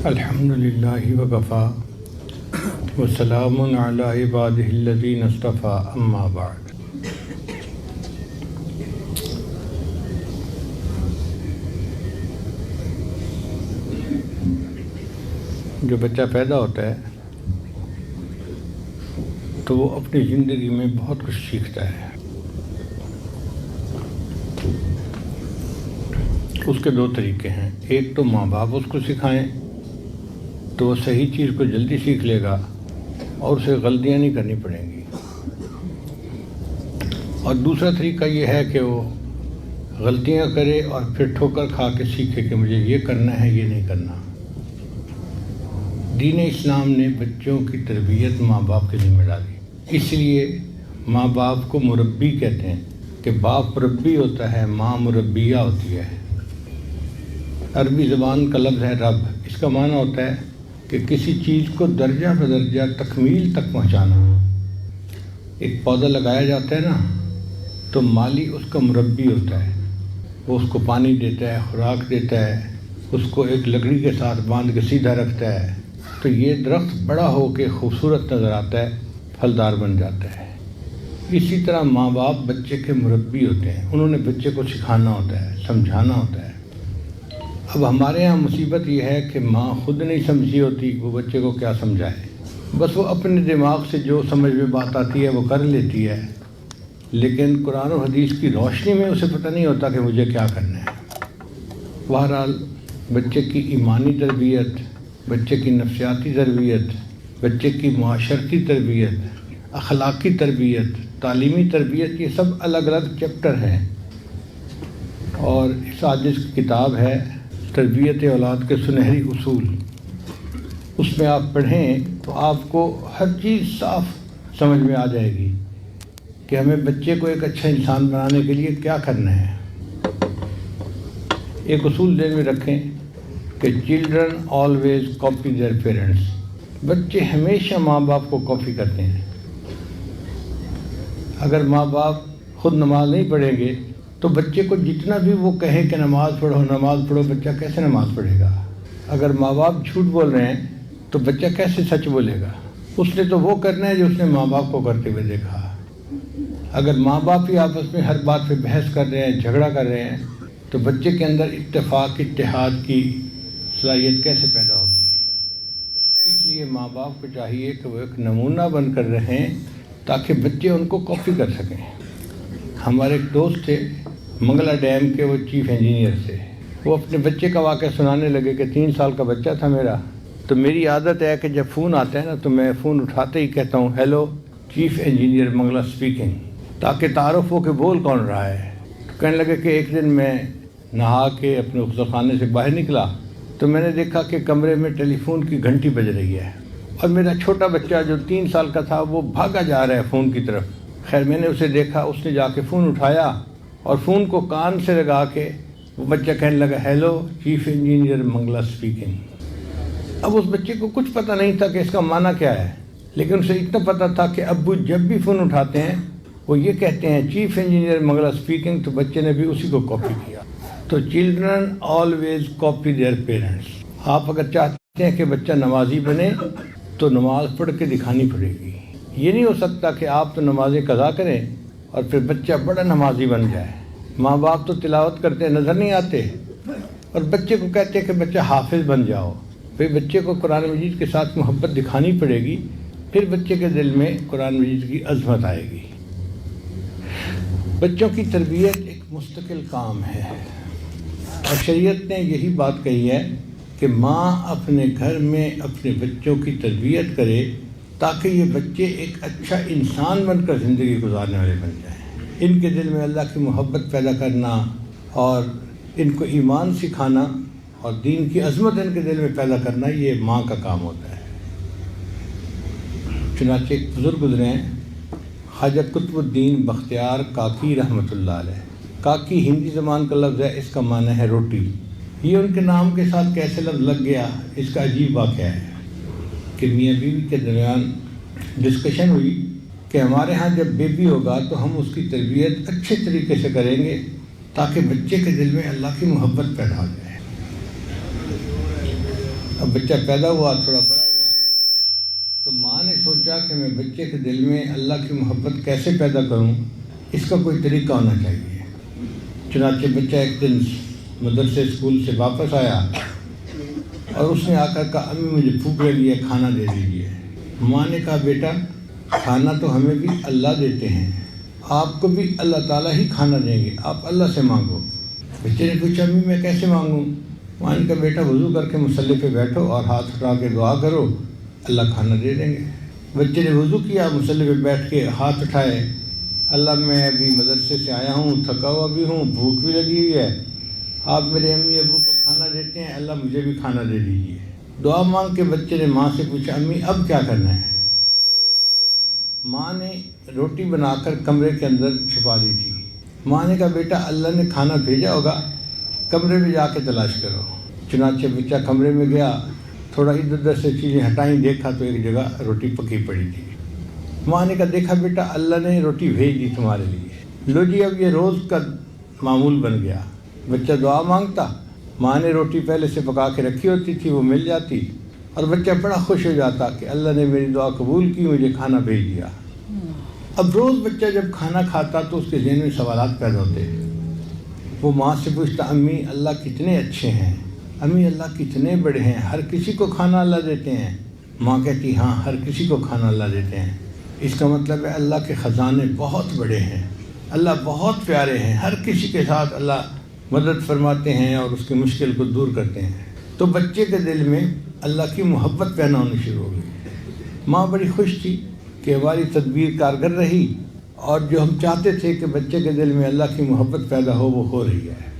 الحمدللہ وکفیٰ وسلام علی عبادہ الذین اصطفیٰ اما بعد۔ جو بچہ پیدا ہوتا ہے تو وہ اپنی زندگی میں بہت کچھ سیکھتا ہے۔ اس کے دو طریقے ہیں، ایک تو ماں باپ اس کو سکھائیں تو وہ صحیح چیز کو جلدی سیکھ لے گا اور اسے غلطیاں نہیں کرنی پڑیں گی، اور دوسرا طریقہ یہ ہے کہ وہ غلطیاں کرے اور پھر ٹھوکر کھا کے سیکھے کہ مجھے یہ کرنا ہے، یہ نہیں کرنا۔ دین اسلام نے بچوں کی تربیت ماں باپ کے ذمہ ڈالی، اس لیے ماں باپ کو مربی کہتے ہیں کہ باپ مربی ہوتا ہے، ماں مربیہ ہوتی ہے۔ عربی زبان کا لفظ ہے رب، اس کا معنی ہوتا ہے کہ کسی چیز کو درجہ بدرجہ تکمیل تک پہنچانا۔ ایک پودا لگایا جاتا ہے نا تو مالی اس کا مربی ہوتا ہے، وہ اس کو پانی دیتا ہے، خوراک دیتا ہے، اس کو ایک لکڑی کے ساتھ باندھ کے سیدھا رکھتا ہے تو یہ درخت بڑا ہو کے خوبصورت نظر آتا ہے، پھلدار بن جاتا ہے۔ اسی طرح ماں باپ بچے کے مربی ہوتے ہیں، انہوں نے بچے کو سکھانا ہوتا ہے، سمجھانا ہوتا ہے۔ اب ہمارے ہاں مصیبت یہ ہے کہ ماں خود نہیں سمجھی ہوتی، وہ بچے کو کیا سمجھائے، بس وہ اپنے دماغ سے جو سمجھ میں بات آتی ہے وہ کر لیتی ہے، لیکن قرآن و حدیث کی روشنی میں اسے پتہ نہیں ہوتا کہ مجھے کیا کرنا ہے۔ بہرحال بچے کی ایمانی تربیت، بچے کی نفسیاتی تربیت، بچے کی معاشرتی تربیت، اخلاقی تربیت، تعلیمی تربیت، یہ سب الگ الگ چیپٹر ہیں، اور اس عاجز کی کتاب ہے تربیت اولاد کے سنہری اصول۔ اس میں آپ پڑھیں تو آپ کو ہر چیز صاف سمجھ میں آ جائے گی کہ ہمیں بچے کو ایک اچھا انسان بنانے کے لیے کیا کرنا ہے۔ ایک اصول ذہن میں رکھیں کہ children always copy their parents, بچے ہمیشہ ماں باپ کو کاپی کرتے ہیں۔ اگر ماں باپ خود نماز نہیں پڑھیں گے تو بچے کو جتنا بھی وہ کہیں کہ نماز پڑھو، بچہ کیسے نماز پڑھے گا؟ اگر ماں باپ جھوٹ بول رہے ہیں تو بچہ کیسے سچ بولے گا؟ اس نے تو وہ کرنا ہے جو اس نے ماں باپ کو کرتے ہوئے دیکھا۔ اگر ماں باپ ہی آپس میں ہر بات پہ بحث کر رہے ہیں، جھگڑا کر رہے ہیں، تو بچے کے اندر اتفاق، اتحاد کی صلاحیت کیسے پیدا ہوگی؟ اس لیے ماں باپ کو چاہیے کہ وہ ایک نمونہ بن کر رہیں تاکہ بچے ان کو کاپی کر سکیں۔ ہمارے ایک دوست تھے منگلہ ڈیم کے، وہ چیف انجینئر تھے، وہ اپنے بچے کا واقعہ سنانے لگے کہ 3 سال کا بچہ تھا میرا، تو میری عادت ہے کہ جب فون آتا ہے نا تو میں فون اٹھاتے ہی کہتا ہوں hello chief engineer Mangla speaking, تاکہ تعارف ہو کہ بول کون رہا ہے۔ تو کہنے لگے کہ ایک دن میں نہا کے اپنے غسل خانے سے باہر نکلا تو میں نے دیکھا کہ کمرے میں ٹیلی فون کی گھنٹی بج رہی ہے، اور میرا چھوٹا بچہ جو 3 سال کا تھا وہ بھاگا جا رہا ہے فون کی طرف۔ خیر میں نے اسے دیکھا، اس نے جا کے فون اٹھایا اور فون کو کان سے لگا کے وہ بچہ کہنے لگا hello chief engineer Mangla speaking. اب اس بچے کو کچھ پتہ نہیں تھا کہ اس کا معنی کیا ہے، لیکن اسے اتنا پتہ تھا کہ ابو جب بھی فون اٹھاتے ہیں وہ یہ کہتے ہیں چیف انجینئر منگلہ اسپیکنگ، تو بچے نے بھی اسی کو کاپی کیا۔ تو children always copy their parents. آپ اگر چاہتے ہیں کہ بچہ نمازی بنے تو نماز پڑھ کے دکھانی پڑے گی۔ یہ نہیں ہو سکتا کہ آپ تو نمازیں قضا کریں اور پھر بچہ بڑا نمازی بن جائے۔ ماں باپ تو تلاوت کرتے نظر نہیں آتے اور بچے کو کہتے ہیں کہ بچہ حافظ بن جاؤ۔ پھر بچے کو قرآن مجید کے ساتھ محبت دکھانی پڑے گی، پھر بچے کے دل میں قرآن مجید کی عظمت آئے گی۔ بچوں کی تربیت ایک مستقل کام ہے، اور شریعت نے یہی بات کہی ہے کہ ماں اپنے گھر میں اپنے بچوں کی تربیت کرے تاکہ یہ بچے ایک اچھا انسان بن کر زندگی گزارنے والے بن جائیں۔ ان کے دل میں اللہ کی محبت پیدا کرنا اور ان کو ایمان سکھانا اور دین کی عظمت ان کے دل میں پیدا کرنا، یہ ماں کا کام ہوتا ہے۔ چنانچہ ایک بزرگ گزرے ہیں خواجہ قطب الدین بختیار کاکی رحمۃ اللہ علیہ۔ کاکی ہندی زبان کا لفظ ہے، اس کا معنی ہے روٹی۔ یہ ان کے نام کے ساتھ کیسے لفظ لگ گیا، اس کا عجیب واقعہ ہے کہ میاں بیوی کے درمیان ڈسکشن ہوئی کہ ہمارے ہاں جب بیبی ہوگا تو ہم اس کی تربیت اچھے طریقے سے کریں گے تاکہ بچے کے دل میں اللہ کی محبت پیدا ہو جائے۔ اب بچہ پیدا ہوا، تھوڑا بڑا ہوا، تو ماں نے سوچا کہ میں بچے کے دل میں اللہ کی محبت کیسے پیدا کروں، اس کا کوئی طریقہ ہونا چاہیے۔ چنانچہ بچہ ایک دن مدرسے اسکول سے واپس آیا اور اس نے آ کر کہا امی مجھے بھوک لگی ہے، کھانا دے دیجیے۔ ماں نے کہا بیٹا کھانا تو ہمیں بھی اللہ دیتے ہیں، آپ کو بھی اللہ تعالیٰ ہی کھانا دیں گے، آپ اللہ سے مانگو۔ بچے نے پوچھا امی میں کیسے مانگوں؟ ماں نے کہا بیٹا وضو کر کے مصلی پہ بیٹھو اور ہاتھ اٹھا کے دعا کرو، اللہ کھانا دے دیں گے۔ بچے نے وضو کیا، مصلی پہ بیٹھ کے ہاتھ اٹھائے، اللہ میں ابھی مدرسے سے آیا ہوں، تھکا ہوا بھی ہوں، بھوک بھی لگی ہوئی ہے، آپ میرے امی ابو کو کھانا دیتے ہیں، اللہ مجھے بھی کھانا دے دیجیے۔ دعا مانگ کے بچے نے ماں سے پوچھا امی اب کیا کرنا ہے؟ ماں نے روٹی بنا کر کمرے کے اندر چھپا دی تھی۔ ماں نے کہا بیٹا اللہ نے کھانا بھیجا ہوگا، کمرے میں جا کے تلاش کرو۔ چنانچہ بچہ کمرے میں گیا، تھوڑا ادھر ادھر سے چیزیں ہٹائیں، دیکھا تو ایک جگہ روٹی پکی پڑی تھی۔ ماں نے کہا دیکھا بیٹا اللہ نے روٹی بھیج دی تمہارے لیے، لو جی اب یہ روز کا معمول بن گیا۔ بچہ دعا مانگتا، ماں نے روٹی پہلے سے پکا کے رکھی ہوتی تھی، وہ مل جاتی اور بچہ بڑا خوش ہو جاتا کہ اللہ نے میری دعا قبول کی، مجھے کھانا بھیج دیا۔ اب روز بچہ جب کھانا کھاتا تو اس کے ذہن میں سوالات پیدا ہوتے، وہ ماں سے پوچھتا امی اللہ کتنے اچھے ہیں، امی اللہ کتنے بڑے ہیں، ہر کسی کو کھانا اللہ دیتے ہیں۔ ماں کہتی ہاں ہر کسی کو کھانا اللہ دیتے ہیں، اس کا مطلب ہے اللہ کے خزانے بہت بڑے ہیں، اللہ بہت پیارے ہیں، ہر کسی کے ساتھ اللہ مدد فرماتے ہیں اور اس کی مشکل کو دور کرتے ہیں۔ تو بچے کے دل میں اللہ کی محبت پیدا ہونی شروع ہو گئی۔ ماں بڑی خوش تھی کہ ہماری تدبیر کارگر رہی اور جو ہم چاہتے تھے کہ بچے کے دل میں اللہ کی محبت پیدا ہو وہ ہو رہی ہے۔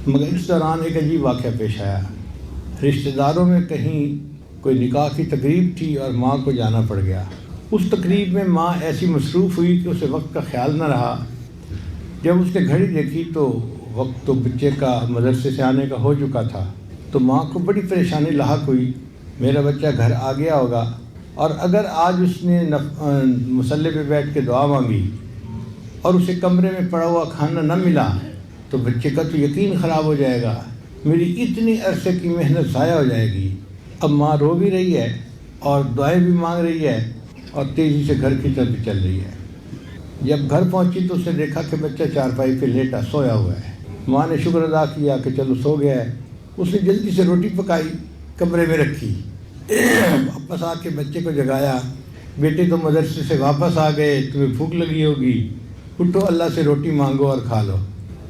مگر اس دوران ایک عجیب واقعہ پیش آیا۔ رشتہ داروں میں کہیں کوئی نکاح کی تقریب تھی اور ماں کو جانا پڑ گیا۔ اس تقریب میں ماں ایسی مصروف ہوئی کہ اسے وقت کا خیال نہ رہا۔ جب اس نے گھڑی دیکھی تو وقت تو بچے کا مدرسے سے آنے کا ہو چکا تھا، تو ماں کو بڑی پریشانی لاحق ہوئی، میرا بچہ گھر آ گیا ہوگا، اور اگر آج اس نے مصلی پہ بیٹھ کے دعا مانگی اور اسے کمرے میں پڑا ہوا کھانا نہ ملا تو بچے کا تو یقین خراب ہو جائے گا، میری اتنی عرصے کی محنت ضائع ہو جائے گی۔ اب ماں رو بھی رہی ہے اور دعائیں بھی مانگ رہی ہے اور تیزی سے گھر کی طرف چل رہی ہے۔ جب گھر پہنچی تو اس نے دیکھا کہ بچہ چارپائی پہ لیٹا سویا ہوا ہے۔ ماں نے شکر ادا کیا کہ چلو سو گیا ہے۔ اس نے جلدی سے روٹی پکائی، کمرے میں رکھی، واپس آ کے بچے کو جگایا، بیٹے تو مدرسے سے واپس آ گئے، تمہیں بھوک لگی ہوگی، اٹھو اللہ سے روٹی مانگو اور کھا لو۔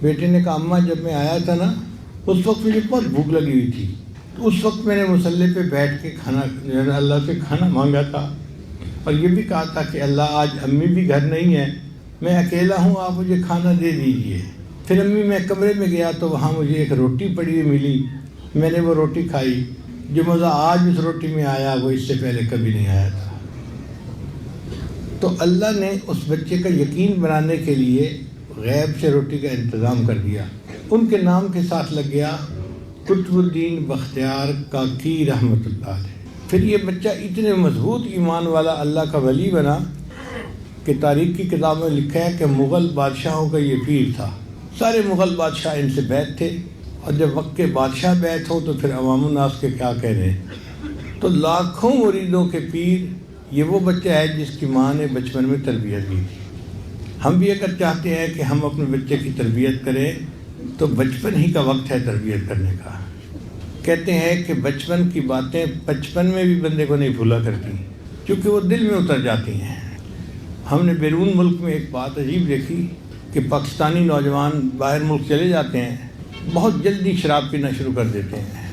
بیٹے نے کہا اماں جب میں آیا تھا نا اس وقت مجھے بہت بھوک لگی ہوئی تھی، تو اس وقت میں نے مصلی پہ بیٹھ کے اللہ سے کھانا مانگا تھا اور یہ بھی کہا تھا کہ اللہ آج امی بھی گھر نہیں ہے، میں اکیلا ہوں، آپ مجھے کھانا دے دیجئے۔ پھر امی میں کمرے میں گیا تو وہاں مجھے ایک روٹی پڑی ہوئی ملی، میں نے وہ روٹی کھائی، جو مزہ آج اس روٹی میں آیا وہ اس سے پہلے کبھی نہیں آیا تھا۔ تو اللہ نے اس بچے کا یقین بنانے کے لیے غیب سے روٹی کا انتظام کر دیا۔ ان کے نام کے ساتھ لگ گیا قطب الدین بختیار کاکی رحمۃ اللہ علیہ۔ پھر یہ بچہ اتنے مضبوط ایمان والا اللہ کا ولی بنا کہ تاریخ کی کتابوں میں لکھا ہے کہ مغل بادشاہوں کا یہ پیر تھا، سارے مغل بادشاہ ان سے بیعت تھے، اور جب وقت کے بادشاہ بیعت ہوں تو پھر عوام الناس کے کیا کہنے ہیں۔ تو لاکھوں مریدوں کے پیر یہ وہ بچہ ہے جس کی ماں نے بچپن میں تربیت دی تھی۔ ہم بھی اگر چاہتے ہیں کہ ہم اپنے بچے کی تربیت کریں تو بچپن ہی کا وقت ہے تربیت کرنے کا۔ کہتے ہیں کہ بچپن کی باتیں بچپن میں بھی بندے کو نہیں بھولا کرتی، کیونکہ وہ دل میں اتر جاتی ہیں۔ ہم نے بیرون ملک میں ایک بات عجیب دیکھی کہ پاکستانی نوجوان باہر ملک چلے جاتے ہیں، بہت جلدی شراب پینا شروع کر دیتے ہیں،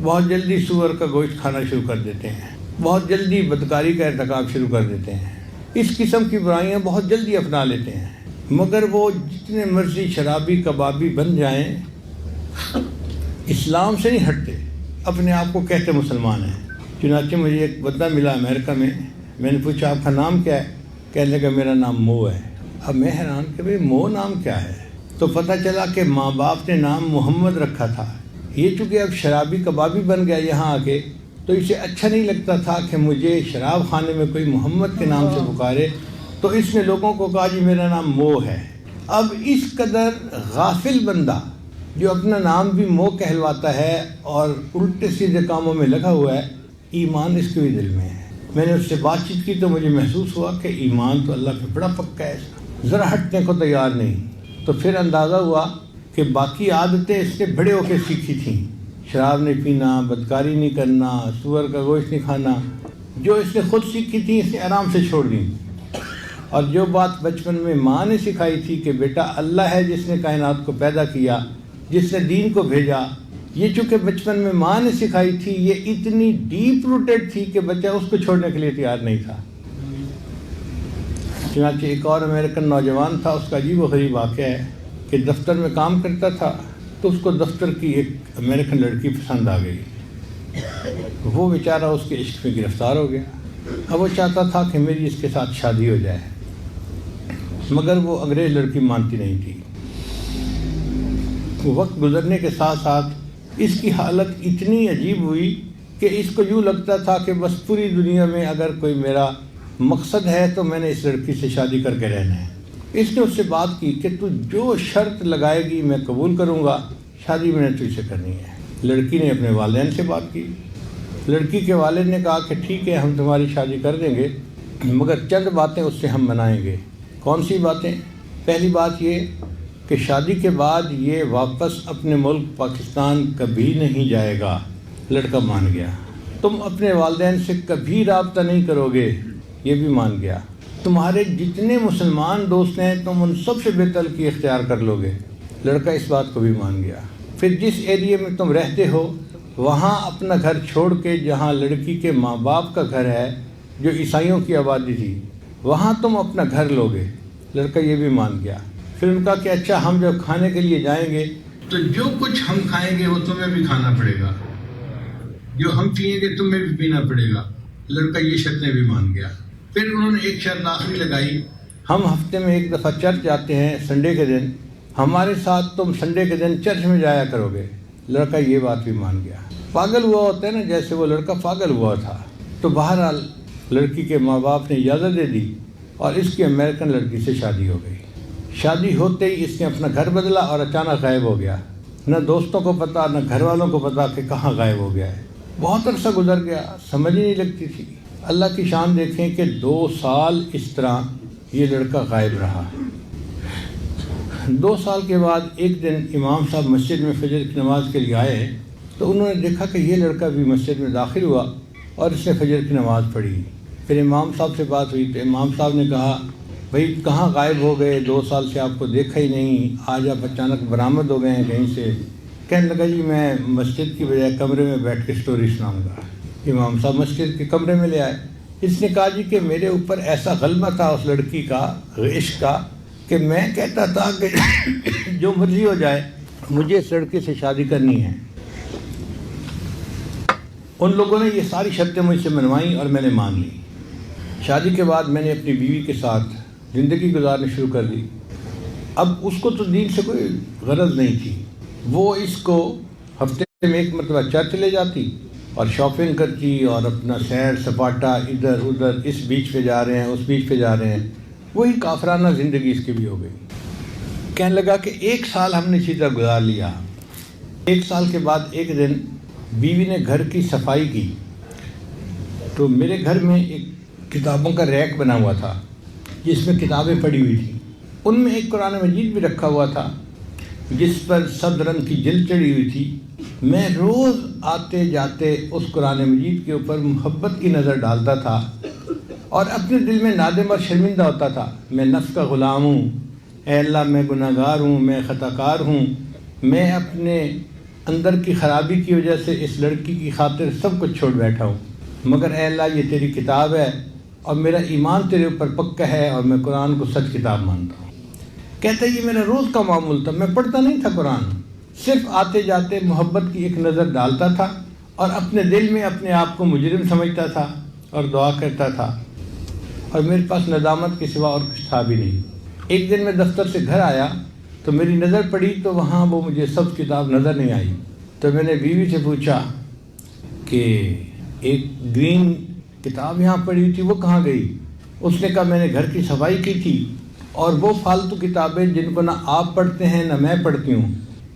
بہت جلدی سور کا گوشت کھانا شروع کر دیتے ہیں، بہت جلدی بدکاری کا ارتکاب شروع کر دیتے ہیں، اس قسم کی برائیاں بہت جلدی اپنا لیتے ہیں۔ مگر وہ جتنے مرضی شرابی کبابی بن جائیں اسلام سے نہیں ہٹتے، اپنے آپ کو کہتے مسلمان ہیں۔ چنانچہ مجھے ایک بندہ ملا امریکہ میں نے پوچھا آپ کا نام کیا ہے؟ کہنے لگا میرا نام مو ہے۔ اب میں حیران کہ بھئی مو نام کیا ہے؟ تو پتہ چلا کہ ماں باپ نے نام محمد رکھا تھا، یہ چونکہ اب شرابی کبابی بن گیا یہاں آ کے، تو اسے اچھا نہیں لگتا تھا کہ مجھے شراب خانے میں کوئی محمد کے نام سے پکارے، تو اس نے لوگوں کو کہا جی میرا نام مو ہے۔ اب اس قدر غافل بندہ جو اپنا نام بھی مو کہلواتا ہے اور الٹے سیدھے کاموں میں لگا ہوا ہے، ایمان اس کے بھی دل میں ہے۔ میں نے اس سے بات چیت کی تو مجھے محسوس ہوا کہ ایمان تو اللہ پہ بڑا پکا ہے، ذرا ہٹنے کو تیار نہیں۔ تو پھر اندازہ ہوا کہ باقی عادتیں اس نے بڑے ہو کے سیکھی تھیں، شراب نہیں پینا، بدکاری نہیں کرنا، سور کا گوشت نہیں کھانا، جو اس نے خود سیکھی تھی اس نے آرام سے چھوڑ دی۔ اور جو بات بچپن میں ماں نے سکھائی تھی کہ بیٹا اللہ ہے جس نے کائنات کو پیدا کیا، جس نے دین کو بھیجا، یہ چونکہ بچپن میں ماں نے سکھائی تھی، یہ اتنی ڈیپ روٹیڈ تھی کہ بچہ اس کو چھوڑنے کے لیے تیار نہیں تھا۔ چنانچہ ایک اور امریکن نوجوان تھا، اس کا عجیب و غریب واقعہ ہے کہ دفتر میں کام کرتا تھا تو اس کو دفتر کی ایک امریکن لڑکی پسند آ گئی۔ وہ بیچارہ اس کے عشق میں گرفتار ہو گیا۔ اب وہ چاہتا تھا کہ میری اس کے ساتھ شادی ہو جائے، مگر وہ انگریز لڑکی مانتی نہیں تھی۔ وقت گزرنے کے ساتھ ساتھ اس کی حالت اتنی عجیب ہوئی کہ اس کو یوں لگتا تھا کہ بس پوری دنیا میں اگر کوئی میرا مقصد ہے تو میں نے اس لڑکی سے شادی کر کے رہنا ہے۔ اس نے اس سے بات کی کہ تو جو شرط لگائے گی میں قبول کروں گا، شادی میں نے تجھ سے کرنی ہے۔ لڑکی نے اپنے والدین سے بات کی۔ لڑکی کے والد نے کہا کہ ٹھیک ہے، ہم تمہاری شادی کر دیں گے، مگر چند باتیں اس سے ہم منائیں گے۔ کون سی باتیں؟ پہلی بات یہ کہ شادی کے بعد یہ واپس اپنے ملک پاکستان کبھی نہیں جائے گا۔ لڑکا مان گیا۔ تم اپنے والدین سے کبھی رابطہ نہیں کرو گے، یہ بھی مان گیا۔ تمہارے جتنے مسلمان دوست ہیں تم ان سب سے بے تعلقی اختیار کر لو گے۔ لڑکا اس بات کو بھی مان گیا۔ پھر جس ایریے میں تم رہتے ہو وہاں اپنا گھر چھوڑ کے، جہاں لڑکی کے ماں باپ کا گھر ہے جو عیسائیوں کی آبادی تھی، وہاں تم اپنا گھر لو گے۔ لڑکا یہ بھی مان گیا۔ پھر ان کا کہ اچھا ہم جب کھانے کے لیے جائیں گے تو جو کچھ ہم کھائیں گے وہ تمہیں بھی کھانا پڑے گا، جو ہم پئیں گے تمہیں بھی پینا پڑے گا۔ لڑکا یہ شرطیں بھی مان گیا۔ پھر انہوں نے ایک شرط آخری لگائی، ہم ہفتے میں ایک دفعہ چرچ جاتے ہیں سنڈے کے دن، ہمارے ساتھ تم سنڈے کے دن چرچ میں جایا کرو گے۔ لڑکا یہ بات بھی مان گیا۔ پاگل ہوا ہوتا ہے نا، جیسے وہ لڑکا پاگل ہوا تھا۔ تو بہرحال لڑکی کے ماں باپ نے اجازت دے دی اور اس کی امریکن لڑکی سے شادی ہو گئی۔ شادی ہوتے ہی اس نے اپنا گھر بدلا اور اچانک غائب ہو گیا۔ نہ دوستوں کو پتا، نہ گھر والوں کو پتا کہ کہاں غائب ہو گیا ہے۔ بہت عرصہ گزر گیا، سمجھ ہی نہیں لگتی تھی۔ اللہ کی شان دیکھیں کہ 2 سال اس طرح یہ لڑکا غائب رہا۔ 2 سال کے بعد ایک دن امام صاحب مسجد میں فجر کی نماز کے لیے آئے تو انہوں نے دیکھا کہ یہ لڑکا بھی مسجد میں داخل ہوا اور اس نے فجر کی نماز پڑھی۔ پھر امام صاحب سے بات ہوئی تو امام صاحب نے کہا بھائی کہاں غائب ہو گئے، 2 سال سے آپ کو دیکھا ہی نہیں، آج آپ اچانک برآمد ہو گئے ہیں کہیں سے۔ کہنے لگا جی میں مسجد کی بجائے کمرے میں بیٹھ کے سٹوری سناؤں گا۔ امام صاحب مسجد کے کمرے میں لے آئے۔ اس نے کہا جی کہ میرے اوپر ایسا غلبہ تھا اس لڑکی کا، عشق کا، کہ میں کہتا تھا کہ جو مرضی ہو جائے مجھے اس لڑکی سے شادی کرنی ہے۔ ان لوگوں نے یہ ساری شرطیں مجھ سے منوائیں اور میں نے مان لی۔ شادی کے بعد میں نے اپنی بیوی کے ساتھ زندگی گزارنی شروع کر دی۔ اب اس کو تو دین سے کوئی غرض نہیں تھی، وہ اس کو ہفتے میں ایک مرتبہ چرچ لے جاتی اور شاپنگ کرتی اور اپنا سیر سپاٹا ادھر ادھر، اس بیچ پہ جا رہے ہیں اس بیچ پہ جا رہے ہیں، وہی کافرانہ زندگی اس کی بھی ہو گئی۔ کہنے لگا کہ 1 سال ہم نے اسی طرح گزار لیا۔ 1 سال کے بعد ایک دن بیوی نے گھر کی صفائی کی تو میرے گھر میں ایک کتابوں کا ریک بنا ہوا تھا جس میں کتابیں پڑی ہوئی تھیں۔ ان میں ایک قرآن مجید بھی رکھا ہوا تھا جس پر سبز رنگ کی جلد چڑھی ہوئی تھی۔ میں روز آتے جاتے اس قرآن مجید کے اوپر محبت کی نظر ڈالتا تھا اور اپنے دل میں نادم اور شرمندہ ہوتا تھا، میں نفس کا غلام ہوں، اے اللہ میں گناہ گار ہوں، میں خطا کار ہوں، میں اپنے اندر کی خرابی کی وجہ سے اس لڑکی کی خاطر سب کچھ چھوڑ بیٹھا ہوں، مگر اے اللہ یہ تیری کتاب ہے اور میرا ایمان تیرے اوپر پکا ہے اور میں قرآن کو سچ کتاب مانتا ہوں۔ کہتا ہے یہ میرا روز کا معمول تھا، میں پڑھتا نہیں تھا قرآن، صرف آتے جاتے محبت کی ایک نظر ڈالتا تھا اور اپنے دل میں اپنے آپ کو مجرم سمجھتا تھا اور دعا کرتا تھا، اور میرے پاس ندامت کے سوا اور کچھ تھا بھی نہیں۔ ایک دن میں دفتر سے گھر آیا تو میری نظر پڑی تو وہاں وہ مجھے سب کتاب نظر نہیں آئی، تو میں نے بیوی سے پوچھا کہ ایک گرین کتاب یہاں پڑی تھی وہ کہاں گئی؟ اس نے کہا میں نے گھر کی صفائی کی تھی اور وہ فالتو کتابیں جن کو نہ آپ پڑھتے ہیں نہ میں پڑھتی ہوں،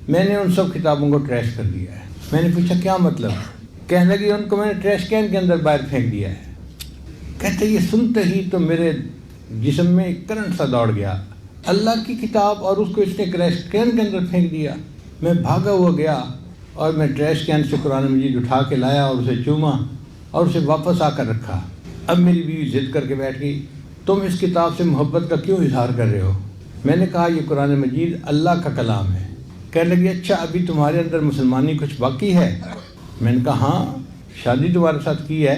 میں نے ان سب کتابوں کو ٹریش کر دیا ہے۔ میں نے پوچھا کیا مطلب؟ کہنے لگی ان کو میں نے ٹریش کین کے اندر باہر پھینک دیا ہے۔ کہتے یہ سنتے ہی تو میرے جسم میں ایک کرنٹ سا دوڑ گیا، اللہ کی کتاب اور اس کو اس نے ٹریش کین کے اندر پھینک دیا۔ میں بھاگا ہوا گیا اور میں ٹریش کین سے قرآن مجید اٹھا کے لایا اور اسے چوما اور اسے واپس آ کر رکھا۔ اب میری بیوی ضد کر کے بیٹھ گئی، تم اس کتاب سے محبت کا کیوں اظہار کر رہے ہو؟ میں نے کہا یہ قرآن مجید اللہ کا کلام ہے۔ کہنے لگی اچھا ابھی تمہارے اندر مسلمانی کچھ باقی ہے؟ میں نے کہا ہاں، شادی تمہارے ساتھ کی ہے،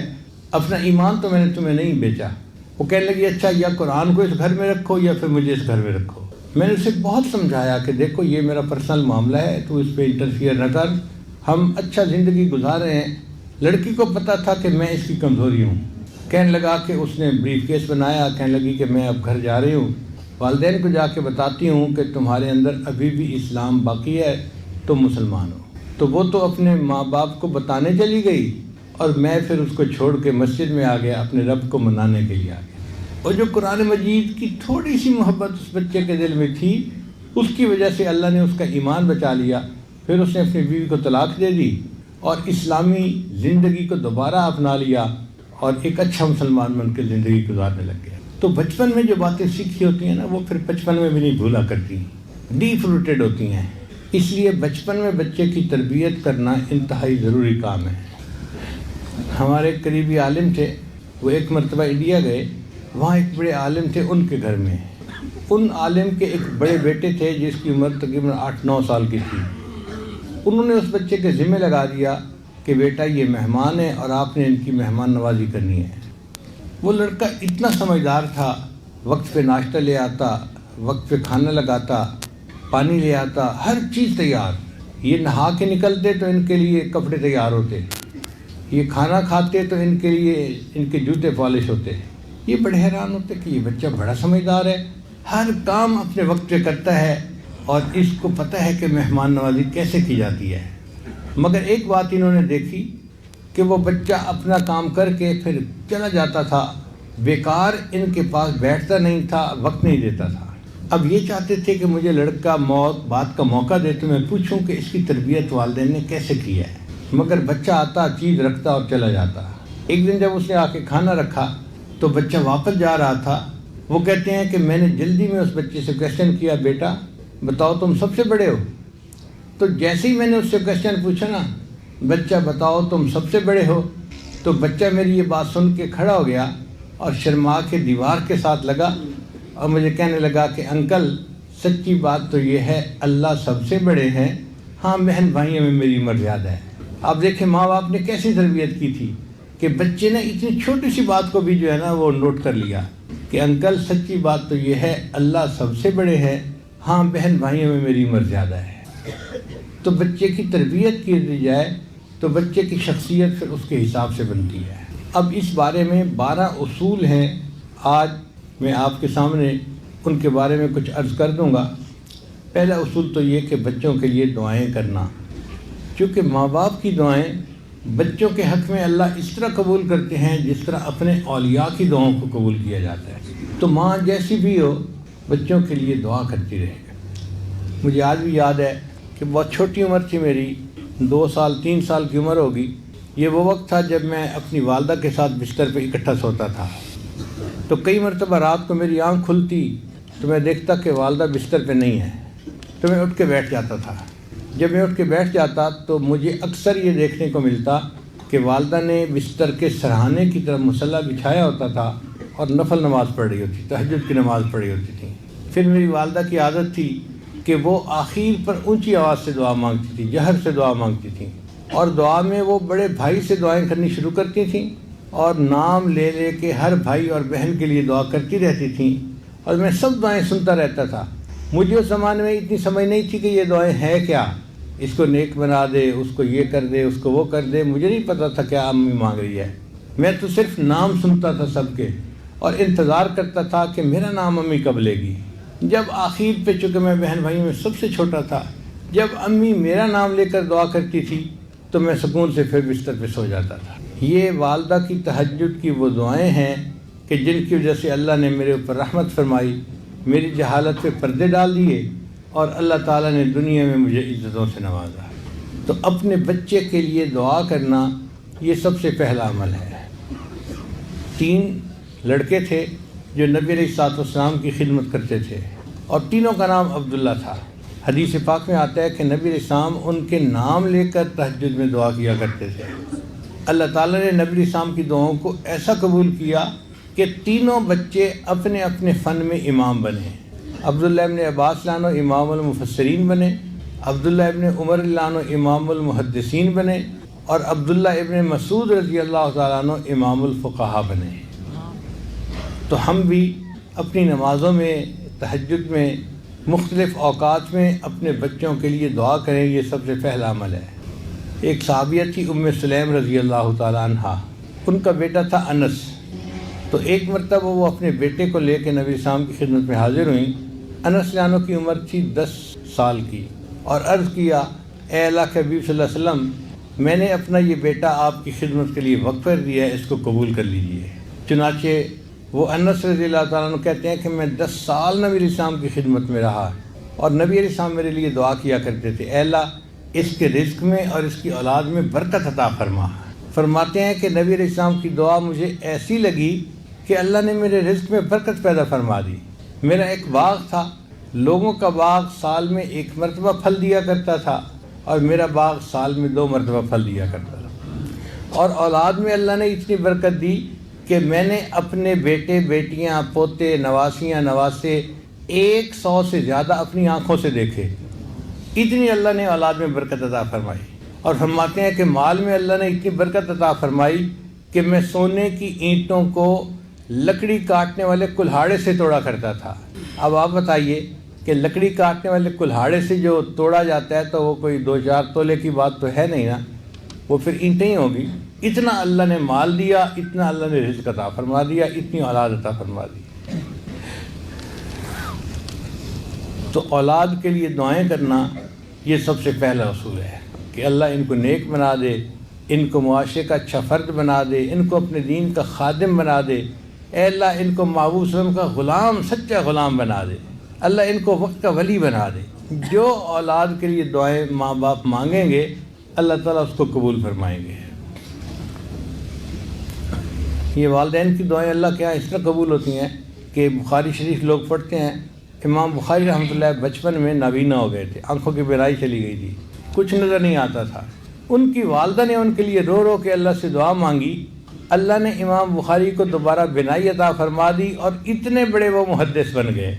اپنا ایمان تو میں نے تمہیں نہیں بیچا۔ وہ کہنے لگی اچھا یا قرآن کو اس گھر میں رکھو یا پھر مجھے اس گھر میں رکھو۔ میں نے اسے بہت سمجھایا کہ دیکھو یہ میرا پرسنل معاملہ ہے، تو اس پہ انٹرفیئر نہ کر، ہم اچھا زندگی گزار رہے ہیں۔ لڑکی کو پتہ تھا کہ میں اس کی کمزوری ہوں۔ کہنے لگا کہ اس نے بریف کیس بنایا، کہنے لگی کہ میں اب گھر جا رہی ہوں، والدین کو جا کے بتاتی ہوں کہ تمہارے اندر ابھی بھی اسلام باقی ہے، تم مسلمان ہو۔ تو وہ تو اپنے ماں باپ کو بتانے چلی گئی اور میں پھر اس کو چھوڑ کے مسجد میں آ گیا، اپنے رب کو منانے کے لیے آ گیا۔ اور جو قرآن مجید کی تھوڑی سی محبت اس بچے کے دل میں تھی، اس کی وجہ سے اللہ نے اس کا ایمان بچا لیا۔ پھر اس نے اپنی بیوی کو طلاق دے دی اور اسلامی زندگی کو دوبارہ اپنا لیا اور ایک اچھا مسلمان بن کے زندگی گزارنے لگ گیا۔ تو بچپن میں جو باتیں سیکھی ہوتی ہیں نا، وہ پھر بچپن میں بھی نہیں بھولا کرتی، ڈیپ روٹیڈ ہوتی ہیں۔ اس لیے بچپن میں بچے کی تربیت کرنا انتہائی ضروری کام ہے۔ ہمارے ایک قریبی عالم تھے، وہ ایک مرتبہ انڈیا گئے، وہاں ایک بڑے عالم تھے ان کے گھر میں۔ ان عالم کے ایک بڑے بیٹے تھے جس کی عمر تقریباً 8-9 سال کی تھی۔ انہوں نے اس بچے کے ذمہ لگا دیا کہ بیٹا یہ مہمان ہے اور آپ نے ان کی مہمان نوازی کرنی ہے۔ وہ لڑکا اتنا سمجھدار تھا، وقت پہ ناشتہ لے آتا، وقت پہ کھانا لگاتا، پانی لے آتا، ہر چیز تیار۔ یہ نہا کے نکلتے تو ان کے لیے کپڑے تیار ہوتے، یہ کھانا کھاتے تو ان کے لیے ان کے جوتے پالش ہوتے۔ یہ بڑے حیران ہوتے کہ یہ بچہ بڑا سمجھدار ہے، ہر کام اپنے وقت پہ کرتا ہے اور اس کو پتہ ہے کہ مہمان نوازی کیسے کی جاتی ہے۔ مگر ایک بات انہوں نے دیکھی کہ وہ بچہ اپنا کام کر کے پھر چلا جاتا تھا، بیکار ان کے پاس بیٹھتا نہیں تھا، وقت نہیں دیتا تھا۔ اب یہ چاہتے تھے کہ مجھے لڑکا بات کا موقع دے تو میں پوچھوں کہ اس کی تربیت والدین نے کیسے کی ہے، مگر بچہ آتا، چیز رکھتا اور چلا جاتا۔ ایک دن جب اس نے آ کے کھانا رکھا تو بچہ واپس جا رہا تھا۔ وہ کہتے ہیں کہ میں نے جلدی میں اس بچے سے کویسچن کیا، بیٹا بتاؤ تم سب سے بڑے ہو؟ تو جیسے ہی میں نے اس سے کویسچن پوچھا نا، بچہ بتاؤ تم سب سے بڑے ہو، تو بچہ میری یہ بات سن کے کھڑا ہو گیا اور شرما کے دیوار کے ساتھ لگا اور مجھے کہنے لگا کہ انکل سچی بات تو یہ ہے اللہ سب سے بڑے ہیں، ہاں بہن بھائیوں میں میری مرزیادہ ہے۔ آپ دیکھیں ماں باپ نے کیسی تربیت کی تھی کہ بچے نے اتنی چھوٹی سی بات کو بھی جو ہے نا وہ نوٹ کر لیا کہ انکل سچی بات تو یہ ہے اللہ سب سے بڑے ہیں، ہاں بہن بھائیوں میں میری مرزیادہ ہے۔ تو بچے کی تربیت کی جائے تو بچے کی شخصیت پھر اس کے حساب سے بنتی ہے۔ اب اس بارے میں 12 اصول ہیں، آج میں آپ کے سامنے ان کے بارے میں کچھ عرض کر دوں گا۔ پہلا اصول تو یہ کہ بچوں کے لیے دعائیں کرنا، چونکہ ماں باپ کی دعائیں بچوں کے حق میں اللہ اس طرح قبول کرتے ہیں جس طرح اپنے اولیاء کی دعاؤں کو قبول کیا جاتا ہے۔ تو ماں جیسی بھی ہو بچوں کے لیے دعا کرتی رہے۔ مجھے آج بھی یاد ہے کہ بہت چھوٹی عمر تھی میری، 2 سال 3 سال کی عمر ہوگی۔ یہ وہ وقت تھا جب میں اپنی والدہ کے ساتھ بستر پہ اکٹھا سوتا تھا۔ تو کئی مرتبہ رات کو میری آنکھ کھلتی تو میں دیکھتا کہ والدہ بستر پہ نہیں ہے، تو میں اٹھ کے بیٹھ جاتا تھا۔ جب میں اٹھ کے بیٹھ جاتا تو مجھے اکثر یہ دیکھنے کو ملتا کہ والدہ نے بستر کے سرہانے کی طرف مصلی بچھایا ہوتا تھا اور نفل نماز پڑھ رہی ہوتی، تہجد کی نماز پڑھی ہوتی تھی۔ پھر میری والدہ کی عادت تھی کہ وہ آخر پر اونچی آواز سے دعا مانگتی تھی، جہر سے دعا مانگتی تھیں، اور دعا میں وہ بڑے بھائی سے دعائیں کرنی شروع کرتی تھیں اور نام لے لے کے ہر بھائی اور بہن کے لیے دعا کرتی رہتی تھیں، اور میں سب دعائیں سنتا رہتا تھا۔ مجھے اس زمانے میں اتنی سمجھ نہیں تھی کہ یہ دعائیں ہیں کیا، اس کو نیک بنا دے، اس کو یہ کر دے، اس کو وہ کر دے، مجھے نہیں پتا تھا کیا امی مانگ رہی ہے۔ میں تو صرف نام سنتا تھا سب کے اور انتظار کرتا تھا کہ میرا نام امی کب لے گی۔ جب آخر پہ چونکہ میں بہن بھائیوں میں سب سے چھوٹا تھا، جب امی میرا نام لے کر دعا کرتی تھی تو میں سکون سے پھر بستر پہ سو جاتا تھا۔ یہ والدہ کی تہجد کی وہ دعائیں ہیں کہ جن کی وجہ سے اللہ نے میرے اوپر رحمت فرمائی، میری جہالت پہ پردے ڈال دیے اور اللہ تعالیٰ نے دنیا میں مجھے عزتوں سے نوازا۔ تو اپنے بچے کے لیے دعا کرنا یہ سب سے پہلا عمل ہے۔ 3 لڑکے تھے جو نبی علیہ الصلوۃ والسلام کی خدمت کرتے تھے، اور تینوں کا نام عبداللہ تھا۔ حدیث پاک میں آتا ہے کہ نبی علیہ السلام ان کے نام لے کر تہجد میں دعا کیا کرتے تھے۔ اللہ تعالیٰ نے نبی علیہ السلام کی دعاؤں کو ایسا قبول کیا کہ تینوں بچے اپنے اپنے فن میں امام بنے۔ عبداللہ ابن عباس عنہ امام المفسرین بنے، عبداللہ ابن عمر عنہ امام المحدثین بنے، اور عبداللہ ابن مسعود رضی اللہ تعالیٰ عنہ امام الفقہاء بنے۔ تو ہم بھی اپنی نمازوں میں، تہجد میں، مختلف اوقات میں اپنے بچوں کے لیے دعا کریں، یہ سب سے پہلا عمل ہے۔ ایک صحابیہ تھی ام سلیم رضی اللہ تعالیٰ عنہ، ان کا بیٹا تھا انس۔ تو ایک مرتبہ وہ اپنے بیٹے کو لے کے نبی السلام کی خدمت میں حاضر ہوئیں۔ انس عنہ کی عمر تھی 10 سال کی، اور عرض کیا، اے اللہ کے حبیب صلی اللہ علیہ وسلم، میں نے اپنا یہ بیٹا آپ کی خدمت کے لیے وقف کر دیا ہے، اس کو قبول کر لیجئے۔ چنانچہ وہ انس رضی اللہ تعالیٰ عنہ کہتے ہیں کہ میں 10 سال نبی علیہ السلام کی خدمت میں رہا، اور نبی علیہ السلام میرے لیے دعا کیا کرتے تھے، اے اللہ اس کے رزق میں اور اس کی اولاد میں برکت عطا فرما۔ فرماتے ہیں کہ نبی علیہ السلام کی دعا مجھے ایسی لگی کہ اللہ نے میرے رزق میں برکت پیدا فرما دی۔ میرا ایک باغ تھا، لوگوں کا باغ سال میں 1 مرتبہ پھل دیا کرتا تھا، اور میرا باغ سال میں 2 مرتبہ پھل دیا کرتا تھا، اور اولاد میں اللہ نے اتنی برکت دی کہ میں نے اپنے بیٹے بیٹیاں، پوتے، نواسیاں، نواسے 100 سے زیادہ اپنی آنکھوں سے دیکھے۔ اتنی اللہ نے اولاد میں برکت عطا فرمائی۔ اور فرماتے ہیں کہ مال میں اللہ نے اتنی برکت عطا فرمائی کہ میں سونے کی اینٹوں کو لکڑی کاٹنے والے کلہاڑے سے توڑا کرتا تھا۔ اب آپ بتائیے کہ لکڑی کاٹنے والے کلہاڑے سے جو توڑا جاتا ہے تو وہ کوئی 2-4 تولے کی بات تو ہے نہیں نا، وہ پھر اینٹیں ہی ہوگی۔ اتنا اللہ نے مال دیا، اتنا اللہ نے رزق عطا فرما دیا، اتنی اولاد عطا فرما دی۔ تو اولاد کے لیے دعائیں کرنا یہ سب سے پہلا اصول ہے کہ اللہ ان کو نیک بنا دے، ان کو معاشرے کا اچھا فرد بنا دے، ان کو اپنے دین کا خادم بنا دے۔ اے اللہ ان کو محبوب صلی اللہ علیہ وسلم کا غلام، سچا غلام بنا دے۔ اللہ ان کو وقت کا ولی بنا دے۔ جو اولاد کے لیے دعائیں ماں باپ مانگیں گے اللہ تعالیٰ اس کو قبول فرمائیں گے۔ یہ والدین کی دعائیں اللہ کے یہاں اس طرح قبول ہوتی ہیں کہ بخاری شریف لوگ پڑھتے ہیں، امام بخاری رحمۃ اللہ بچپن میں نابینا ہو گئے تھے، آنکھوں کی بینائی چلی گئی تھی، کچھ نظر نہیں آتا تھا۔ ان کی والدہ نے ان کے لیے رو رو کے اللہ سے دعا مانگی، اللہ نے امام بخاری کو دوبارہ بینائی عطا فرما دی، اور اتنے بڑے وہ محدث بن گئے۔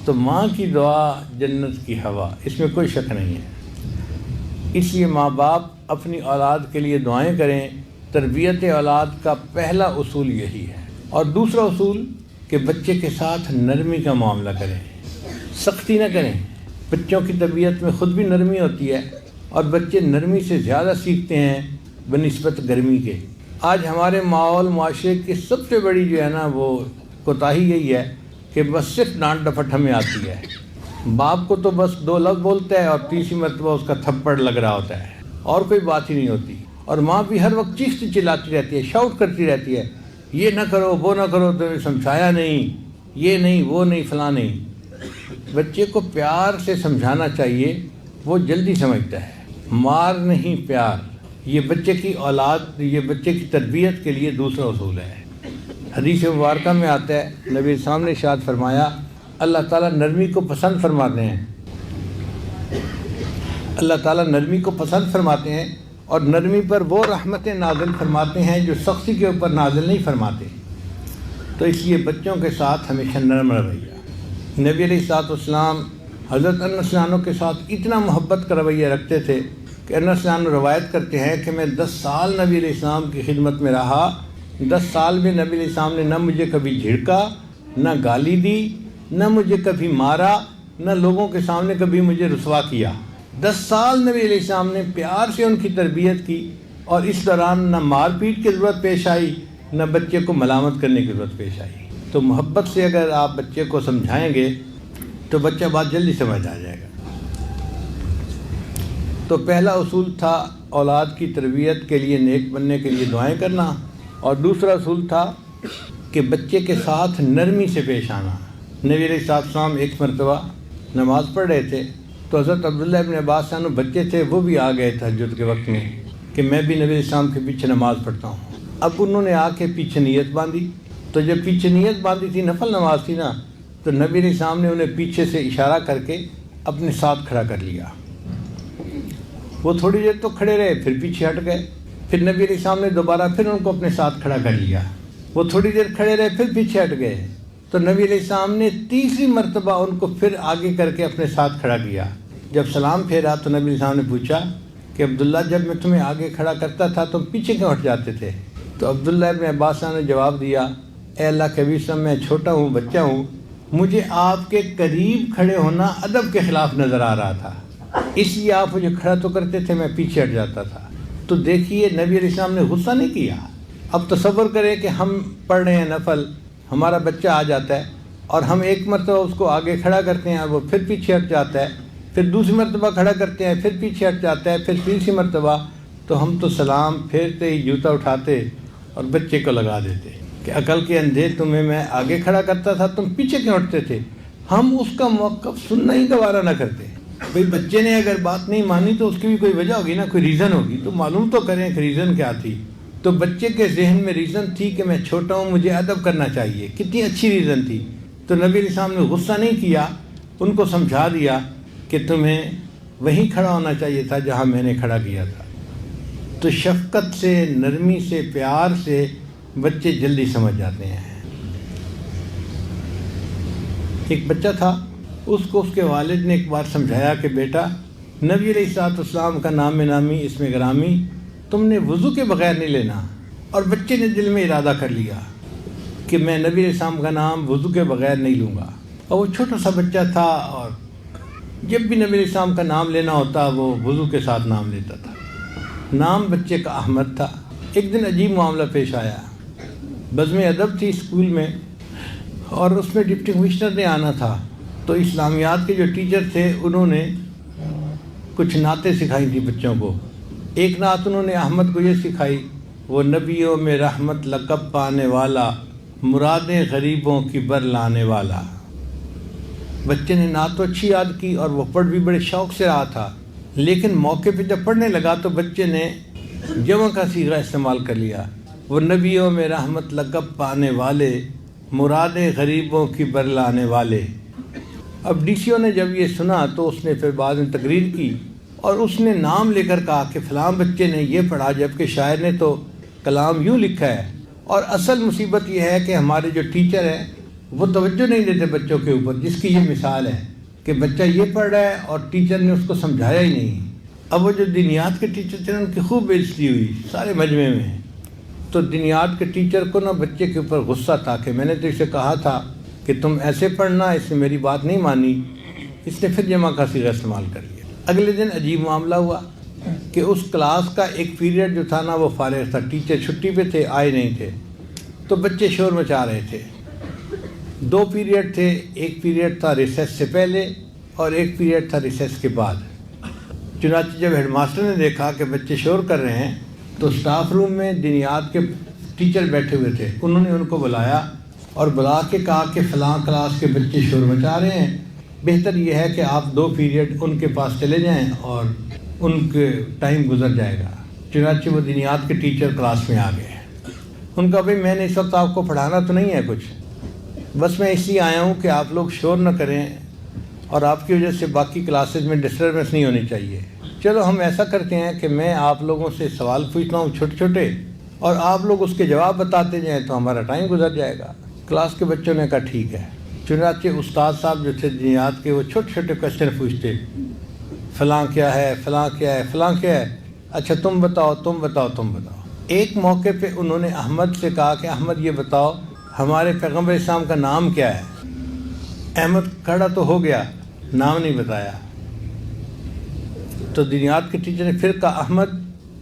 تو ماں کی دعا جنت کی ہوا، اس میں کوئی شک نہیں ہے۔ اس لیے ماں باپ اپنی اولاد کے لیے دعائیں کریں۔ تربیت اولاد کا پہلا اصول یہی ہے۔ اور دوسرا اصول کہ بچے کے ساتھ نرمی کا معاملہ کریں، سختی نہ کریں۔ بچوں کی طبیعت میں خود بھی نرمی ہوتی ہے، اور بچے نرمی سے زیادہ سیکھتے ہیں بنسبت گرمی کے۔ آج ہمارے ماحول معاشرے کی سب سے بڑی جو ہے نا وہ کوتاہی یہی ہے کہ بس صرف ڈانٹ ڈپٹ ہمیں آتی ہے۔ باپ کو تو بس 2 لفظ بولتا ہے اور تیسری مرتبہ اس کا تھپڑ لگ رہا ہوتا ہے، اور کوئی بات ہی نہیں ہوتی۔ اور ماں بھی ہر وقت چیختی چلاتی رہتی ہے، شاؤٹ کرتی رہتی ہے، یہ نہ کرو، وہ نہ کرو، تمہیں سمجھایا نہیں، یہ نہیں، وہ نہیں، فلاں نہیں۔ بچے کو پیار سے سمجھانا چاہیے، وہ جلدی سمجھتا ہے۔ مار نہیں، پیار، یہ بچے کی اولاد، یہ بچے کی تربیت کے لیے دوسرا اصول ہے۔ حدیث مبارکہ میں آتا ہے، نبی السلام نے ارشاد فرمایا، اللہ تعالیٰ نرمی کو پسند فرماتے ہیں، اللہ تعالیٰ نرمی کو پسند فرماتے ہیں، اور نرمی پر وہ رحمتیں نازل فرماتے ہیں جو سختی کے اوپر نازل نہیں فرماتے۔ تو اس لیے بچوں کے ساتھ ہمیشہ نرم رویہ۔ نبی علیہ الصلوۃ والسلام حضرت انس عنہ کے ساتھ اتنا محبت کا رویہ رکھتے تھے کہ انس عنہ روایت کرتے ہیں کہ میں 10 سال نبی علیہ السلام کی خدمت میں رہا، 10 سال میں نبی علیہ السلام نے نہ مجھے کبھی جھڑکا، نہ گالی دی، نہ مجھے کبھی مارا، نہ لوگوں کے سامنے کبھی مجھے رسوا کیا۔ 10 سال نبی علیہ السلام نے پیار سے ان کی تربیت کی، اور اس دوران نہ مار پیٹ کی ضرورت پیش آئی، نہ بچے کو ملامت کرنے کی ضرورت پیش آئی۔ تو محبت سے اگر آپ بچے کو سمجھائیں گے تو بچہ بات جلدی سمجھ آ جائے گا۔ تو پہلا اصول تھا اولاد کی تربیت کے لیے، نیک بننے کے لیے دعائیں کرنا، اور دوسرا اصول تھا کہ بچے کے ساتھ نرمی سے پیش آنا۔ نبی علیہ السلام ایک مرتبہ نماز پڑھ رہے تھے تو حضرت عبداللہ ابن عباس عنہ بچے تھے، وہ بھی آ گئے تہجد کے وقت میں کہ میں بھی نبی اسلام کے پیچھے نماز پڑھتا ہوں۔ اب انہوں نے آ کے پیچھے نیت باندھی، تو جب پیچھے نیت باندھی تھی، نفل نماز تھی نا، تو نبی علیہ السلام نے انہیں پیچھے سے اشارہ کر کے اپنے ساتھ کھڑا کر لیا۔ وہ تھوڑی دیر تو کھڑے رہے، پھر پیچھے ہٹ گئے، پھر نبی علیہ السلام نے دوبارہ پھر ان کو اپنے ساتھ کھڑا کر لیا۔ وہ تھوڑی دیر کھڑے رہے، پھر پیچھے ہٹ گئے، تو نبی علیہ السلام نے تیسری مرتبہ ان کو پھر آگے کر کے اپنے ساتھ کھڑا کیا۔ جب سلام پھیرا تو نبی علیہ السلام نے پوچھا کہ عبداللہ، جب میں تمہیں آگے کھڑا کرتا تھا تم پیچھے کیوں ہٹ جاتے تھے؟ تو عبداللہ ابن عباس نے جواب دیا، اے اللہ کے نبی صلی اللہ علیہ وسلم، میں چھوٹا ہوں، بچہ ہوں، مجھے آپ کے قریب کھڑے ہونا ادب کے خلاف نظر آ رہا تھا، اس لیے آپ مجھے کھڑا تو کرتے تھے، میں پیچھے ہٹ جاتا تھا۔ تو دیکھیے نبی علیہ السلام نے غصہ نہیں کیا۔ اب تصور کریں کہ ہم پڑھ رہے ہیں نفل، ہمارا بچہ آ جاتا ہے اور ہم ایک مرتبہ اس کو آگے کھڑا کرتے ہیں، وہ پھر پیچھے ہٹ جاتا ہے، پھر دوسری مرتبہ کھڑا کرتے ہیں، پھر پیچھے ہٹ جاتا ہے، پھر تیسری مرتبہ، تو ہم تو سلام پھیرتے ہی جوتا اٹھاتے اور بچے کو لگا دیتے کہ عقل کے اندھے، تمہیں میں آگے کھڑا کرتا تھا، تم پیچھے کیوں ہٹتے تھے؟ ہم اس کا موقف سننا ہی گوارا نہ کرتے۔ بھئی بچے نے اگر بات نہیں مانی تو اس کی بھی کوئی وجہ ہوگی نا، کوئی ریزن ہوگی، تو معلوم تو کریں کہ ریزن کیا تھی۔ تو بچے کے ذہن میں ریزن تھی کہ میں چھوٹا ہوں، مجھے ادب کرنا چاہیے، کتنی اچھی ریزن تھی۔ تو نبی علیہ السلام نے غصہ نہیں کیا، ان کو سمجھا دیا کہ تمہیں وہیں کھڑا ہونا چاہیے تھا جہاں میں نے کھڑا کیا تھا۔ تو شفقت سے، نرمی سے، پیار سے بچے جلدی سمجھ جاتے ہیں۔ ایک بچہ تھا، اس کو اس کے والد نے ایک بار سمجھایا کہ بیٹا، نبی علیہ السلام کا نام نامی اسم گرامی تم نے وضو کے بغیر نہیں لینا۔ اور بچے نے دل میں ارادہ کر لیا کہ میں نبی علیہ السلام کا نام وضو کے بغیر نہیں لوں گا۔ اور وہ چھوٹا سا بچہ تھا، اور جب بھی نبی علیہ السلام کا نام لینا ہوتا وہ وضو کے ساتھ نام لیتا تھا۔ نام بچے کا احمد تھا۔ ایک دن عجیب معاملہ پیش آیا۔ بزم ادب تھی اسکول میں، اور اس میں ڈپٹی کمشنر نے آنا تھا، تو اسلامیات کے جو ٹیچر تھے انہوں نے کچھ نعتیں سکھائی تھی بچوں کو۔ ایک نعت انہوں نے احمد کو یہ سکھائی، وہ نبیوں میں رحمت لقب پانے والا، مرادیں غریبوں کی بر لانے والا۔ بچے نے نعت تو اچھی یاد کی اور وہ پڑھ بھی بڑے شوق سے رہا تھا، لیکن موقع پہ جب پڑھنے لگا تو بچے نے جمع کا صیغہ استعمال کر لیا، وہ نبیوں میں رحمت لقب پانے والے، مرادیں غریبوں کی بر لانے والے۔ اب ڈی سی او نے جب یہ سنا تو اس نے پھر بعد میں تقریر کی، اور اس نے نام لے کر کہا کہ فلاں بچے نے یہ پڑھا، جبکہ شاعر نے تو کلام یوں لکھا ہے۔ اور اصل مصیبت یہ ہے کہ ہمارے جو ٹیچر ہیں وہ توجہ نہیں دیتے بچوں کے اوپر، جس کی یہ مثال ہے کہ بچہ یہ پڑھ رہا ہے اور ٹیچر نے اس کو سمجھایا ہی نہیں۔ اب وہ جو دینیات کے ٹیچر تھے ان کی خوب بےعزتی ہوئی سارے مجمع میں۔ تو دینیات کے ٹیچر کو نا بچے کے اوپر غصہ تھا کہ میں نے تو اسے کہا تھا کہ تم ایسے پڑھنا، اس نے میری بات نہیں مانی، اس نے پھر جمع کا صیغہ استعمال کر لیا۔ اگلے دن عجیب معاملہ ہوا کہ اس کلاس کا ایک پیریڈ جو تھا نا وہ فارغ تھا، ٹیچر چھٹی پہ تھے، آئے نہیں تھے، تو بچے شور مچا رہے تھے۔ 2 پیریڈ تھے، ایک پیریڈ تھا ریسیس سے پہلے اور ایک پیریڈ تھا ریسیس کے بعد۔ چنانچہ جب ہیڈ ماسٹر نے دیکھا کہ بچے شور کر رہے ہیں تو سٹاف روم میں دینیات کے ٹیچر بیٹھے ہوئے تھے، انہوں نے ان کو بلایا اور بلا کے کہا کہ فلاں کلاس کے بچے شور مچا رہے ہیں، بہتر یہ ہے کہ آپ 2 پیریڈ ان کے پاس چلے جائیں اور ان کے ٹائم گزر جائے گا۔ چنانچہ وہ دینیات کے ٹیچر کلاس میں آ گئے۔ ان کا بھائی میں نے اس وقت آپ کو پڑھانا تو نہیں ہے کچھ، بس میں اس لیے آیا ہوں کہ آپ لوگ شور نہ کریں اور آپ کی وجہ سے باقی کلاسز میں ڈسٹربنس نہیں ہونی چاہیے۔ چلو ہم ایسا کرتے ہیں کہ میں آپ لوگوں سے سوال پوچھتا ہوں چھوٹے چھوٹے، اور آپ لوگ اس کے جواب بتاتے جائیں تو ہمارا ٹائم گزر جائے گا۔ کلاس کے بچوں نے کہا ٹھیک ہے۔ چنانچہ استاد صاحب جو تھے دینیات کے وہ چھوٹے چھوٹے کوشچن پوچھتے، فلاں کیا ہے، فلاں کیا ہے، فلاں کیا ہے، اچھا تم بتاؤ تم بتاؤ تم بتاؤ۔ ایک موقع پہ انہوں نے احمد سے کہا کہ احمد یہ بتاؤ ہمارے پیغمبر اسلام کا نام کیا ہے۔ احمد کھڑا تو ہو گیا، نام نہیں بتایا۔ تو دینیات کے ٹیچر نے پھر کہا احمد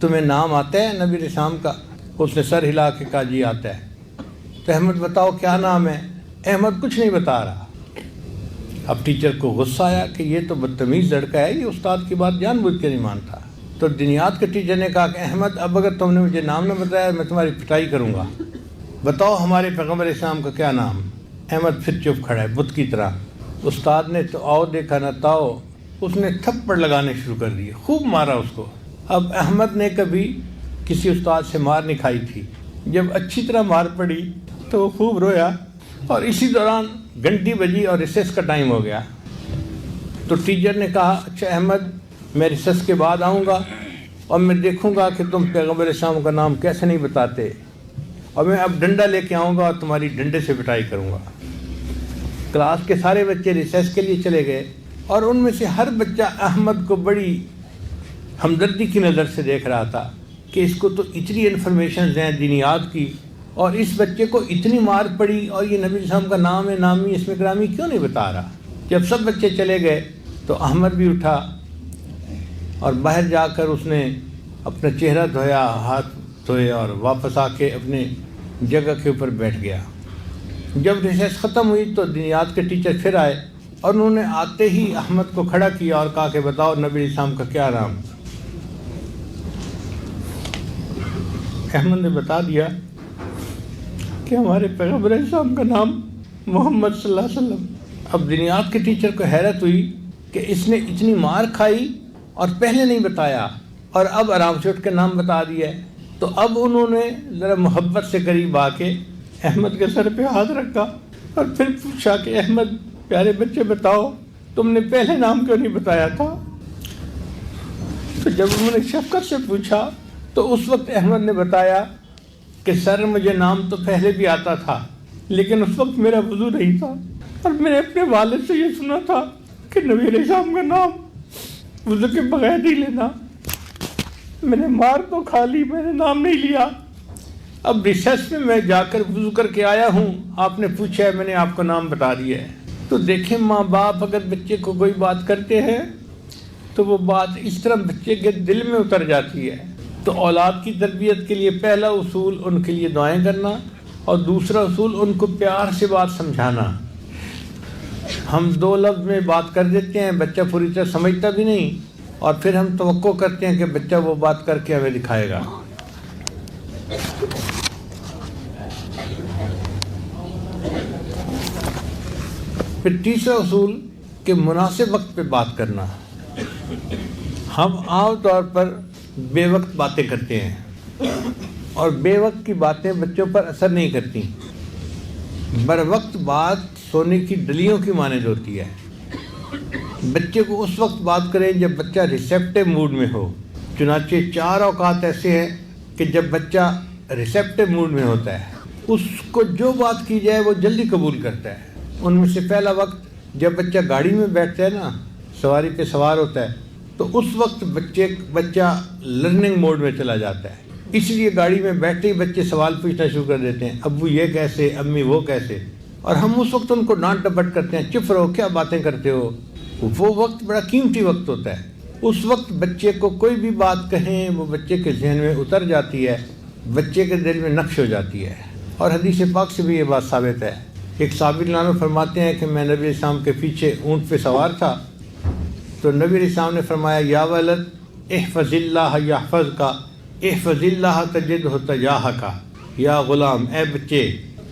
تمہیں نام آتا ہے نبی السلام کا؟ اس نے سر ہلا کے کہا جی آتا ہے۔ تو احمد بتاؤ کیا نام ہے؟ احمد کچھ نہیں بتا رہا۔ اب ٹیچر کو غصہ آیا کہ یہ تو بدتمیز لڑکا ہے، یہ استاد کی بات جان بوجھ کے نہیں مانتا۔ تو دینیات کے ٹیچر نے کہا کہ احمد اب اگر تم نے مجھے نام نہ بتایا میں تمہاری پٹائی کروں گا، بتاؤ ہمارے پیغمبر اسلام کا کیا نام؟ احمد پھر چپ کھڑا ہے بت کی طرح، استاد نے تو آؤ دیکھا نہ تاؤ، اس نے تھپڑ لگانے شروع کر دیے، خوب مارا اس کو۔ اب احمد نے کبھی کسی استاد سے مار نہیں کھائی تھی، جب اچھی طرح مار پڑی تو وہ خوب رویا، اور اسی دوران گھنٹی بجی اور ریسیس کا ٹائم ہو گیا۔ تو ٹیچر نے کہا اچھا احمد، میں ریسیس کے بعد آؤں گا اور میں دیکھوں گا کہ تم پیغمبر اسلام کا نام کیسے نہیں بتاتے، اور میں اب ڈنڈا لے کے آؤں گا اور تمہاری ڈنڈے سے پٹائی کروں گا۔ کلاس کے سارے بچے ریسیس کے لیے چلے گئے، اور ان میں سے ہر بچہ احمد کو بڑی ہمدردی کی نظر سے دیکھ رہا تھا کہ اس کو تو اتنی انفارمیشنز ہیں دینیات کی، اور اس بچے کو اتنی مار پڑی، اور یہ نبی اسلام کا نام ہے، نامی اسم گرامی کیوں نہیں بتا رہا۔ جب سب بچے چلے گئے تو احمد بھی اٹھا اور باہر جا کر اس نے اپنا چہرہ دھویا، ہاتھ دھوئے، اور واپس آ کے اپنے جگہ کے اوپر بیٹھ گیا۔ جب ریسیس ختم ہوئی تو دینیات کے ٹیچر پھر آئے، اور انہوں نے آتے ہی احمد کو کھڑا کیا اور کہا کہ بتاؤ نبی اسلام کا کیا نام۔ احمد نے بتا دیا کہ ہمارے پیغمبر اسلام کا نام محمد صلی اللہ علیہ وسلم۔ اب دینیات کے ٹیچر کو حیرت ہوئی کہ اس نے اتنی مار کھائی اور پہلے نہیں بتایا، اور اب آرام سے اٹھ کے نام بتا دیا ہے۔ تو اب انہوں نے ذرا محبت سے قریب آ کے احمد کے سر پہ ہاتھ رکھا اور پھر پوچھا کہ احمد پیارے بچے بتاؤ تم نے پہلے نام کیوں نہیں بتایا تھا۔ تو جب انہوں نے شفقت سے پوچھا تو اس وقت احمد نے بتایا کہ سر مجھے نام تو پہلے بھی آتا تھا، لیکن اس وقت میرا وضو نہیں تھا، اور میں نے اپنے والد سے یہ سنا تھا کہ نبی علیہ السلام کا نام وضو کے بغیر نہیں لینا۔ میں نے مار تو کھا لی، میں نے نام نہیں لیا۔ اب ریسیس میں میں جا کر وضو کر کے آیا ہوں، آپ نے پوچھا ہے، میں نے آپ کو نام بتا دیا ہے۔ تو دیکھیں ماں باپ اگر بچے کو کوئی بات کرتے ہیں تو وہ بات اس طرح بچے کے دل میں اتر جاتی ہے۔ تو اولاد کی تربیت کے لیے پہلا اصول ان کے لیے دعائیں کرنا، اور دوسرا اصول ان کو پیار سے بات سمجھانا۔ ہم دو لفظ میں بات کر دیتے ہیں، بچہ پوری طرح سمجھتا بھی نہیں، اور پھر ہم توقع کرتے ہیں کہ بچہ وہ بات کر کے ہمیں دکھائے گا۔ پھر تیسرا اصول کہ مناسب وقت پہ بات کرنا۔ ہم عام طور پر بے وقت باتیں کرتے ہیں، اور بے وقت کی باتیں بچوں پر اثر نہیں کرتی۔ بر وقت بات سونے کی ڈلیوں کی مانند ہوتی ہے۔ بچے کو اس وقت بات کریں جب بچہ ریسیپٹیو موڈ میں ہو۔ چنانچہ 4 اوقات ایسے ہیں کہ جب بچہ ریسیپٹیو موڈ میں ہوتا ہے، اس کو جو بات کی جائے وہ جلدی قبول کرتا ہے۔ ان میں سے پہلا وقت جب بچہ گاڑی میں بیٹھتا ہے نا، سواری پہ سوار ہوتا ہے، تو اس وقت بچہ لرننگ موڈ میں چلا جاتا ہے۔ اس لیے گاڑی میں بیٹھتے ہی بچے سوال پوچھنا شروع کر دیتے ہیں، ابو یہ کیسے، امی وہ کیسے، اور ہم اس وقت ان کو ڈانٹ ڈپٹ کرتے ہیں، چپ رہو کیا باتیں کرتے ہو۔ وہ وقت بڑا قیمتی وقت ہوتا ہے۔ اس وقت بچے کو کوئی بھی بات کہیں وہ بچے کے ذہن میں اتر جاتی ہے، بچے کے دل میں نقش ہو جاتی ہے، اور حدیث پاک سے بھی یہ بات ثابت ہے۔ ایک صحابی عنہ فرماتے ہیں کہ میں نبی علیہ السلام کے پیچھے اونٹ پہ سوار تھا، تو نبی علیہ السلام نے فرمایا یا ولد احفظ اللہ یحفظک، احفظ اللہ تجدہ تجاہک، یا غلام اے بچے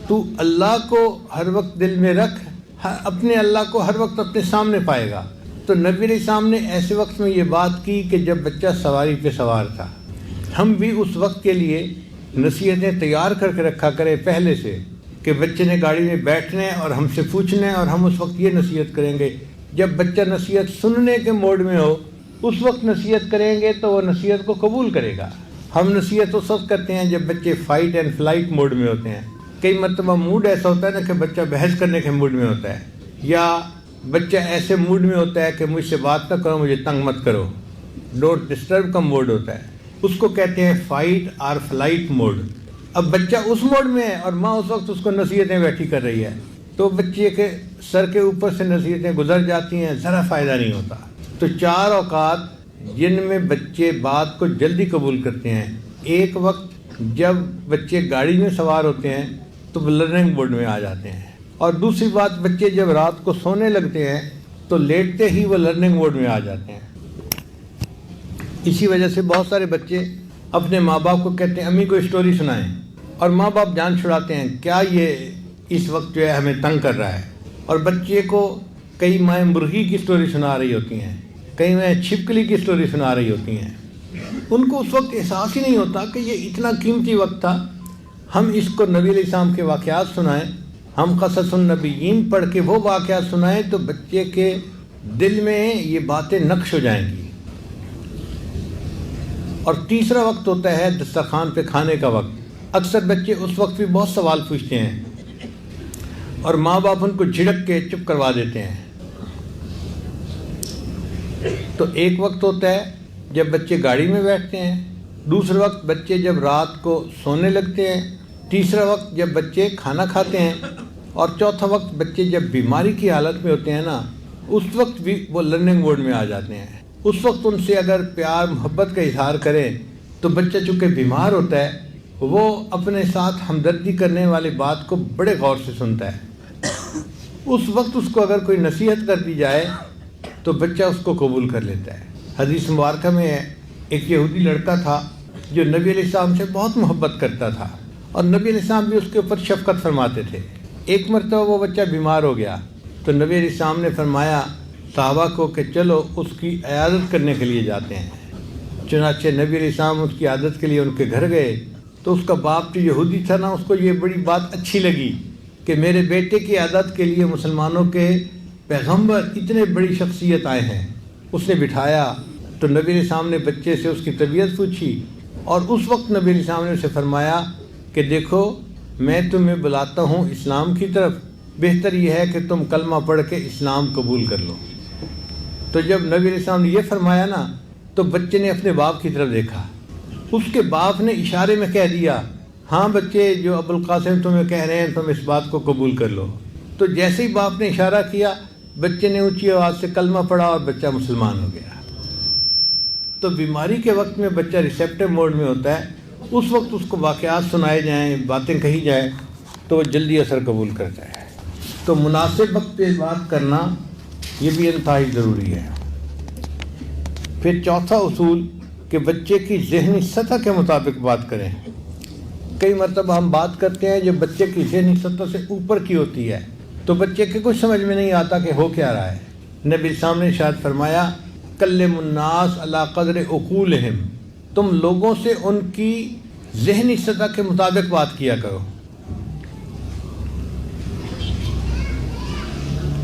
تو اللہ کو ہر وقت دل میں رکھ، اپنے اللہ کو ہر وقت اپنے سامنے پائے گا۔ تو نبی علیہ السلام نے ایسے وقت میں یہ بات کی کہ جب بچہ سواری پہ سوار تھا۔ ہم بھی اس وقت کے لیے نصیحتیں تیار کر کے رکھا کریں پہلے سے، کہ بچے نے گاڑی میں بیٹھنا ہے اور ہم سے پوچھنا ہے، اور ہم اس وقت یہ نصیحت کریں گے۔ جب بچہ نصیحت سننے کے موڈ میں ہو اس وقت نصیحت کریں گے تو وہ نصیحت کو قبول کرے گا۔ ہم نصیحت اس وقت کرتے ہیں جب بچے فائٹ اینڈ فلائٹ موڈ میں ہوتے ہیں۔ کئی مرتبہ موڈ ایسا ہوتا ہے نا کہ بچہ بحث کرنے کے موڈ میں ہوتا ہے، یا بچہ ایسے موڈ میں ہوتا ہے کہ مجھ سے بات نہ کرو، مجھے تنگ مت کرو، ڈونٹ ڈسٹرب کا موڈ ہوتا ہے، اس کو کہتے ہیں فائٹ اور فلائٹ موڈ۔ اب بچہ اس موڈ میں ہے اور ماں اس وقت اس کو نصیحتیں بیٹھی کر رہی ہے، تو بچے کے سر کے اوپر سے نصیحتیں گزر جاتی ہیں، ذرا فائدہ نہیں ہوتا۔ تو 4 اوقات جن میں بچے بات کو جلدی قبول کرتے ہیں، ایک وقت جب بچے گاڑی میں سوار ہوتے ہیں تو وہ لرننگ موڈ میں آ جاتے ہیں، اور دوسری بات بچے جب رات کو سونے لگتے ہیں تو لیٹتے ہی وہ لرننگ موڈ میں آ جاتے ہیں۔ اسی وجہ سے بہت سارے بچے اپنے ماں باپ کو کہتے ہیں امی کو اسٹوری سنائیں، اور ماں باپ جان چھڑاتے ہیں کیا یہ اس وقت جو ہے ہمیں تنگ کر رہا ہے، اور بچے کو کئی مائیں مرغی کی سٹوری سنا رہی ہوتی ہیں، کئی مائیں چھپکلی کی سٹوری سنا رہی ہوتی ہیں. ان کو اس وقت احساس ہی نہیں ہوتا کہ یہ اتنا قیمتی وقت تھا. ہم اس کو نبی علیہ السلام کے واقعات سنائیں، ہم قصص النبیین پڑھ کے وہ واقعات سنائیں تو بچے کے دل میں یہ باتیں نقش ہو جائیں گی. اور تیسرا وقت ہوتا ہے دسترخوان پہ کھانے کا وقت. اکثر بچے اس وقت بھی بہت سوال پوچھتے ہیں اور ماں باپ ان کو جھڑک کے چپ کروا دیتے ہیں. تو ایک وقت ہوتا ہے جب بچے گاڑی میں بیٹھتے ہیں، دوسرا وقت بچے جب رات کو سونے لگتے ہیں، تیسرا وقت جب بچے کھانا کھاتے ہیں، اور چوتھا وقت بچے جب بیماری کی حالت میں ہوتے ہیں نا، اس وقت بھی وہ لرننگ موڈ میں آ جاتے ہیں. اس وقت ان سے اگر پیار محبت کا اظہار کریں تو بچہ چونکہ بیمار ہوتا ہے وہ اپنے ساتھ ہمدردی کرنے والی بات کو بڑے غور سے سنتا ہے. اس وقت اس کو اگر کوئی نصیحت کر دی جائے تو بچہ اس کو قبول کر لیتا ہے. حدیث مبارکہ میں ہے ایک یہودی لڑکا تھا جو نبی علیہ السلام سے بہت محبت کرتا تھا اور نبی علیہ السلام بھی اس کے اوپر شفقت فرماتے تھے. ایک مرتبہ وہ بچہ بیمار ہو گیا تو نبی علیہ السلام نے فرمایا صحابہ کو کہ چلو اس کی عیادت کرنے کے لیے جاتے ہیں. چنانچہ نبی علیہ السلام اس کی عیادت کے لیے ان کے گھر گئے تو اس کا باپ جو یہودی تھا نا، اس کو یہ بڑی بات اچھی لگی کہ میرے بیٹے کی عیادت کے لیے مسلمانوں کے پیغمبر اتنے بڑی شخصیت آئے ہیں. اس نے بٹھایا تو نبی علیہ السلام نے بچے سے اس کی طبیعت پوچھی اور اس وقت نبی علیہ السلام نے اسے فرمایا کہ دیکھو میں تمہیں بلاتا ہوں اسلام کی طرف، بہتر یہ ہے کہ تم کلمہ پڑھ کے اسلام قبول کر لو. تو جب نبی علیہ السلام نے یہ فرمایا نا تو بچے نے اپنے باپ کی طرف دیکھا. اس کے باپ نے اشارے میں کہہ دیا ہاں بچے جو ابو القاسم تمہیں کہہ رہے ہیں تم اس بات کو قبول کر لو. تو جیسے ہی باپ نے اشارہ کیا بچے نے اونچی آواز سے کلمہ پڑھا اور بچہ مسلمان ہو گیا. تو بیماری کے وقت میں بچہ ریسیپٹیو موڈ میں ہوتا ہے. اس وقت اس کو واقعات سنائے جائیں، باتیں کہی جائیں تو وہ جلدی اثر قبول کرتا ہے. تو مناسب وقت پہ بات کرنا یہ بھی انتہائی ضروری ہے. پھر چوتھا اصول کہ بچے کی ذہنی سطح کے مطابق بات کریں. کئی مرتبہ ہم بات کرتے ہیں جو بچے کی ذہنی سطح سے اوپر کی ہوتی ہے تو بچے کے کچھ سمجھ میں نہیں آتا کہ ہو کیا رہا ہے. نبی صاحب نے شاید فرمایا کلم الناس علی قدر عقولہم، تم لوگوں سے ان کی ذہنی سطح کے مطابق بات کیا کرو.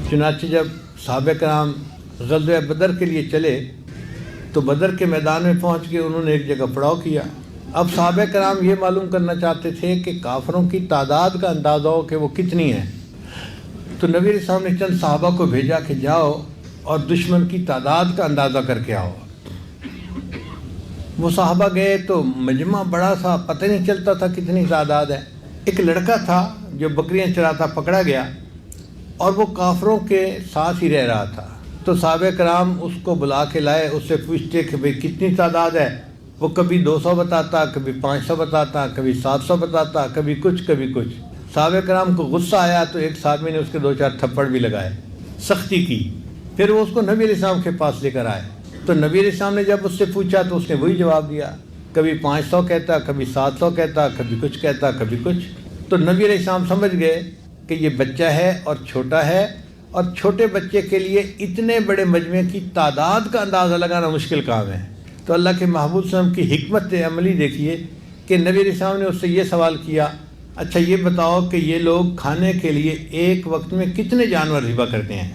چنانچہ جب صحابہ کرام غزوہ بدر کے لیے چلے تو بدر کے میدان میں پہنچ کے انہوں نے ایک جگہ پڑاؤ کیا. اب صحابہ کرام یہ معلوم کرنا چاہتے تھے کہ کافروں کی تعداد کا اندازہ ہو کہ وہ کتنی ہے. تو نبی علیہ السلام نے چند صحابہ کو بھیجا کہ جاؤ اور دشمن کی تعداد کا اندازہ کر کے آؤ. وہ صحابہ گئے تو مجمع بڑا سا، پتہ نہیں چلتا تھا کتنی تعداد ہے. ایک لڑکا تھا جو بکریاں چراتا پکڑا گیا اور وہ کافروں کے ساتھ ہی رہ رہا تھا. تو صحابہ کرام اس کو بلا کے لائے، اس سے پوچھتے کہ بھئی کتنی تعداد ہے. وہ کبھی 200 بتاتا، کبھی 500 بتاتا، کبھی 700 بتاتا، کبھی کچھ کبھی کچھ. صحابہ کرام کو غصہ آیا تو ایک صحابی نے اس کے 2-4 تھپڑ بھی لگائے، سختی کی. پھر وہ اس کو نبی علیہ السلام کے پاس لے کر آئے. تو نبی علیہ السلام نے جب اس سے پوچھا تو اس نے وہی جواب دیا، کبھی 500 کہتا، کبھی 700 کہتا، کبھی کچھ کہتا، کبھی کچھ. تو نبی علیہ السلام سمجھ گئے کہ یہ بچہ ہے اور چھوٹا ہے، اور چھوٹے بچے کے لیے اتنے بڑے مجمع کی تعداد کا اندازہ لگانا مشکل کام ہے. تو اللہ کے محبوب صلی اللہ علیہ وسلم کی حکمت عملی دیکھیے کہ نبی علیہ السلام نے اس سے یہ سوال کیا اچھا یہ بتاؤ کہ یہ لوگ کھانے کے لیے ایک وقت میں کتنے جانور ذبح کرتے ہیں.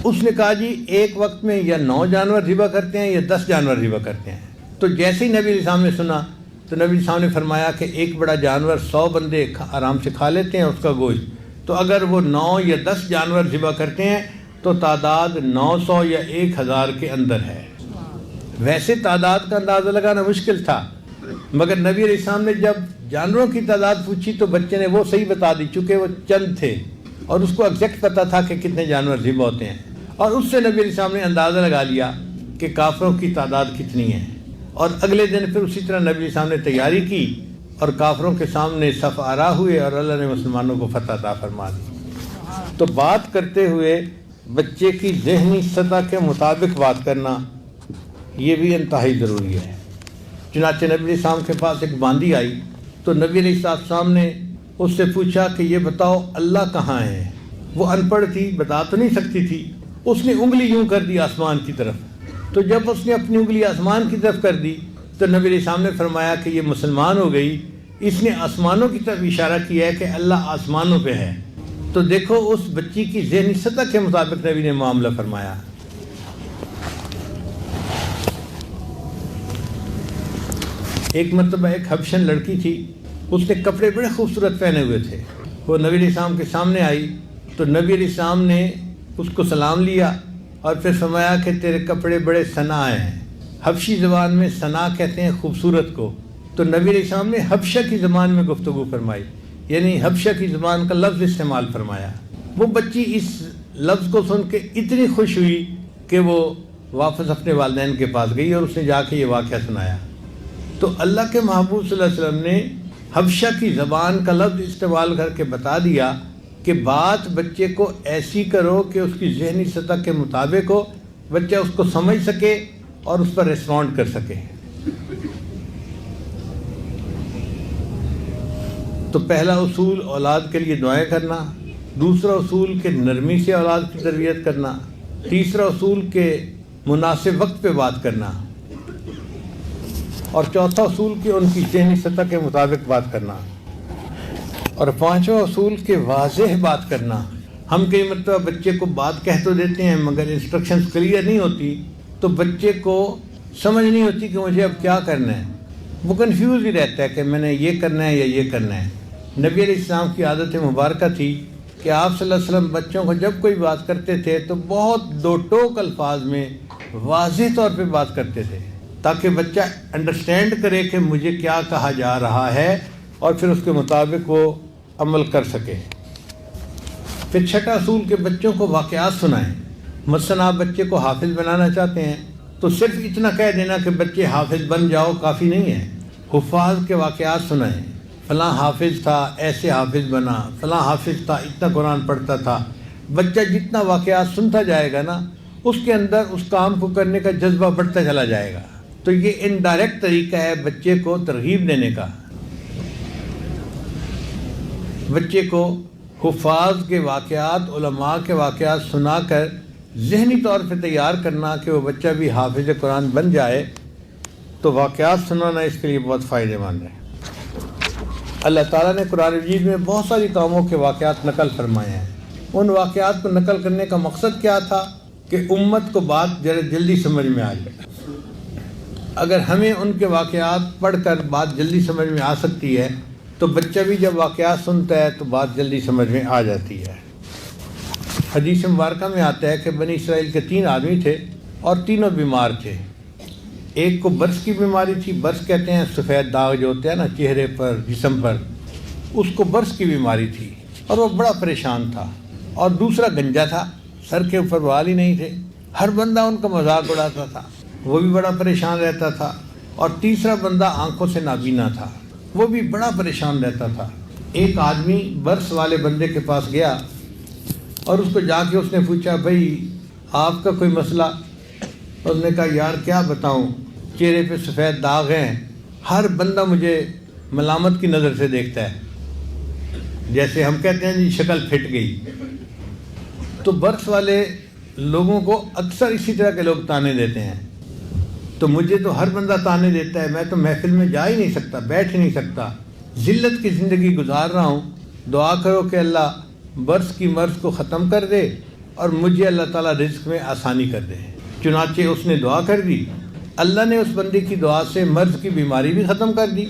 اس نے کہا جی ایک وقت میں یا 9 جانور ذبح کرتے ہیں یا 10 جانور ذبح کرتے ہیں. تو جیسے ہی نبی علیہ السلام نے سنا تو نبی علیہ السلام نے فرمایا کہ ایک بڑا جانور 100 بندے آرام سے کھا لیتے ہیں اس کا گوشت. تو اگر وہ 9 یا 10 جانور ذبح کرتے ہیں تو تعداد 900 یا 1000 کے اندر ہے. ویسے تعداد کا اندازہ لگانا مشکل تھا، مگر نبی علیہ السلام نے جب جانوروں کی تعداد پوچھی تو بچے نے وہ صحیح بتا دی، چونکہ وہ چند تھے اور اس کو ایگزیکٹ پتہ تھا کہ کتنے جانور ذبح ہوتے ہیں. اور اس سے نبی علیہ السلام نے اندازہ لگا لیا کہ کافروں کی تعداد کتنی ہے. اور اگلے دن پھر اسی طرح نبی علیہ السلام نے تیاری کی اور کافروں کے سامنے صف آرا ہوئے اور اللہ نے مسلمانوں کو فتح عطا فرما دی. تو بات کرتے ہوئے بچے کی ذہنی سطح کے مطابق بات کرنا یہ بھی انتہائی ضروری ہے. چنانچہ نبی علیہ السلام کے پاس ایک باندی آئی تو نبی علیہ السلام نے اس سے پوچھا کہ یہ بتاؤ اللہ کہاں ہے. وہ ان پڑھ تھی، بتا تو نہیں سکتی تھی، اس نے انگلی یوں کر دی آسمان کی طرف. تو جب اس نے اپنی انگلی آسمان کی طرف کر دی تو نبی علیہ السلام نے فرمایا کہ یہ مسلمان ہو گئی، اس نے آسمانوں کی طرف اشارہ کیا ہے کہ اللہ آسمانوں پہ ہے. تو دیکھو اس بچی کی ذہنی سطح کے مطابق نبی نے معاملہ فرمایا. ایک مرتبہ ایک حبشن لڑکی تھی، اس نے کپڑے بڑے خوبصورت پہنے ہوئے تھے. وہ نبی علیہ السلام کے سامنے آئی تو نبی علیہ السلام نے اس کو سلام لیا اور پھر فرمایا کہ تیرے کپڑے بڑے ثنا ہیں. حبشی زبان میں ثنا کہتے ہیں خوبصورت کو. تو نبی علیہ السلام نے حبشہ کی زبان میں گفتگو فرمائی، یعنی حبشہ کی زبان کا لفظ استعمال فرمایا. وہ بچی اس لفظ کو سن کے اتنی خوش ہوئی کہ وہ واپس اپنے والدین کے پاس گئی اور اس نے جا کے یہ واقعہ سنایا. تو اللہ کے محبوب صلی اللہ علیہ وسلم نے حبشہ کی زبان کا لفظ استعمال کر کے بتا دیا کہ بات بچے کو ایسی کرو کہ اس کی ذہنی سطح کے مطابق ہو، بچہ اس کو سمجھ سکے اور اس پر ریسپونڈ کر سکے. تو پہلا اصول اولاد کے لیے دعائیں کرنا، دوسرا اصول کہ نرمی سے اولاد کی تربیت کرنا، تیسرا اصول کہ مناسب وقت پہ بات کرنا، اور چوتھا اصول کہ ان کی ذہنی سطح کے مطابق بات کرنا، اور پانچواں اصول کہ واضح بات کرنا. ہم کئی مرتبہ بچے کو بات کہہ تو دیتے ہیں مگر انسٹرکشنز کلیئر نہیں ہوتی تو بچے کو سمجھ نہیں ہوتی کہ مجھے اب کیا کرنا ہے. وہ کنفیوز ہی رہتا ہے کہ میں نے یہ کرنا ہے یا یہ کرنا ہے. نبی علیہ السلام کی عادت مبارکہ تھی کہ آپ صلی اللہ علیہ وسلم بچوں کو جب کوئی بات کرتے تھے تو بہت دو ٹوک الفاظ میں واضح طور پہ بات کرتے تھے تاکہ بچہ انڈرسٹینڈ کرے کہ مجھے کیا کہا جا رہا ہے اور پھر اس کے مطابق وہ عمل کر سکے. پھر چھٹا اصول کہ بچوں کو واقعات سنائیں. مثلا آپ بچے کو حافظ بنانا چاہتے ہیں تو صرف اتنا کہہ دینا کہ بچے حافظ بن جاؤ کافی نہیں ہے. حفاظ کے واقعات سنائیں، فلاں حافظ تھا ایسے حافظ بنا، فلاں حافظ تھا اتنا قرآن پڑھتا تھا. بچہ جتنا واقعات سنتا جائے گا نا اس کے اندر اس کام کو کرنے کا جذبہ بڑھتا چلا جائے گا. تو یہ انڈائریکٹ طریقہ ہے بچے کو ترغیب دینے کا. بچے کو حفاظ کے واقعات، علماء کے واقعات سنا کر ذہنی طور پہ تیار کرنا کہ وہ بچہ بھی حافظ قرآن بن جائے. تو واقعات سنانا اس کے لیے بہت فائدہ مند ہے. اللہ تعالیٰ نے قرآن مجید میں بہت ساری قوموں کے واقعات نقل فرمائے ہیں. ان واقعات کو نقل کرنے کا مقصد کیا تھا کہ امت کو بات جلدی سمجھ میں آ جائے. اگر ہمیں ان کے واقعات پڑھ کر بات جلدی سمجھ میں آ سکتی ہے تو بچہ بھی جب واقعات سنتا ہے تو بات جلدی سمجھ میں آ جاتی ہے. حدیث مبارکہ میں آتا ہے کہ بنی اسرائیل کے 3 آدمی تھے اور تینوں بیمار تھے. ایک کو برس کی بیماری تھی، برس کہتے ہیں سفید داغ جو ہوتے ہیں نا چہرے پر جسم پر، اس کو برس کی بیماری تھی اور وہ بڑا پریشان تھا. اور دوسرا گنجا تھا، سر کے اوپر بال ہی نہیں تھے، ہر بندہ ان کا مذاق اڑاتا تھا، وہ بھی بڑا پریشان رہتا تھا. اور تیسرا بندہ آنکھوں سے نابینا تھا، وہ بھی بڑا پریشان رہتا تھا. ایک آدمی برس والے بندے کے پاس گیا اور اس کو جا کے اس نے پوچھا بھائی آپ کا کوئی مسئلہ؟ اس نے کہا یار کیا بتاؤں، چہرے پہ سفید داغ ہیں، ہر بندہ مجھے ملامت کی نظر سے دیکھتا ہے، جیسے ہم کہتے ہیں جی شکل پھٹ گئی. تو برس والے لوگوں کو اکثر اسی طرح کے لوگ تانے دیتے ہیں. تو مجھے تو ہر بندہ تانے دیتا ہے، میں تو محفل میں جا ہی نہیں سکتا، بیٹھ ہی نہیں سکتا، ذلت کی زندگی گزار رہا ہوں. دعا کرو کہ اللہ برس کی مرض کو ختم کر دے اور مجھے اللہ تعالیٰ رزق میں آسانی کر دے. چنانچہ اس نے دعا کر دی، اللہ نے اس بندے کی دعا سے مرض کی بیماری بھی ختم کر دی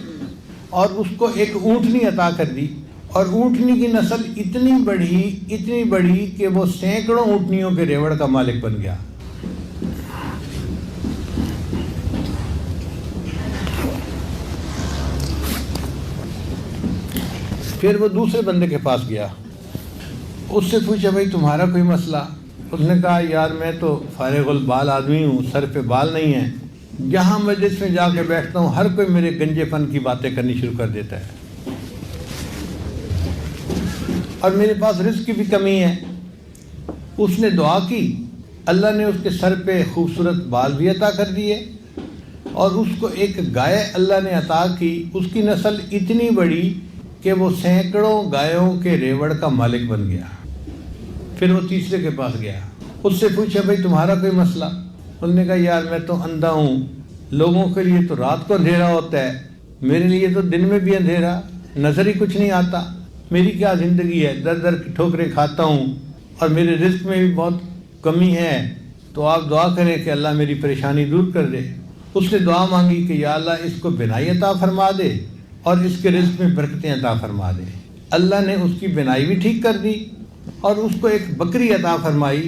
اور اس کو ایک اونٹنی عطا کر دی. اور اونٹنی کی نسل اتنی بڑھی کہ وہ سینکڑوں اونٹنیوں کے ریوڑ کا مالک بن گیا. پھر وہ دوسرے بندے کے پاس گیا، اس سے پوچھا بھائی تمہارا کوئی مسئلہ؟ اس نے کہا یار میں تو فارغ البال آدمی ہوں، سر پہ بال نہیں ہیں، جہاں مجلس میں جا کے بیٹھتا ہوں ہر کوئی میرے گنجے پن کی باتیں کرنی شروع کر دیتا ہے اور میرے پاس رزق کی بھی کمی ہے. اس نے دعا کی، اللہ نے اس کے سر پہ خوبصورت بال بھی عطا کر دیے اور اس کو ایک گائے اللہ نے عطا کی، اس کی نسل اتنی بڑی کہ وہ سینکڑوں گایوں کے ریوڑ کا مالک بن گیا. پھر وہ تیسرے کے پاس گیا، اس سے پوچھا بھائی تمہارا کوئی مسئلہ؟ انہوں نے کہا یار میں تو اندھا ہوں، لوگوں کے لیے تو رات کو اندھیرا ہوتا ہے، میرے لیے تو دن میں بھی اندھیرا، نظر ہی کچھ نہیں آتا، میری کیا زندگی ہے، در در کی ٹھوکریں کھاتا ہوں اور میرے رزق میں بھی بہت کمی ہے، تو آپ دعا کریں کہ اللہ میری پریشانی دور کر دے۔ اس نے دعا مانگی کہ یا اللہ اس کو بینائی عطا فرما دے اور اس کے رزق میں برکتیں عطا فرما دے۔ اللہ نے اس کی بینائی بھی ٹھیک کر دی اور اس کو ایک بکری عطا فرمائی،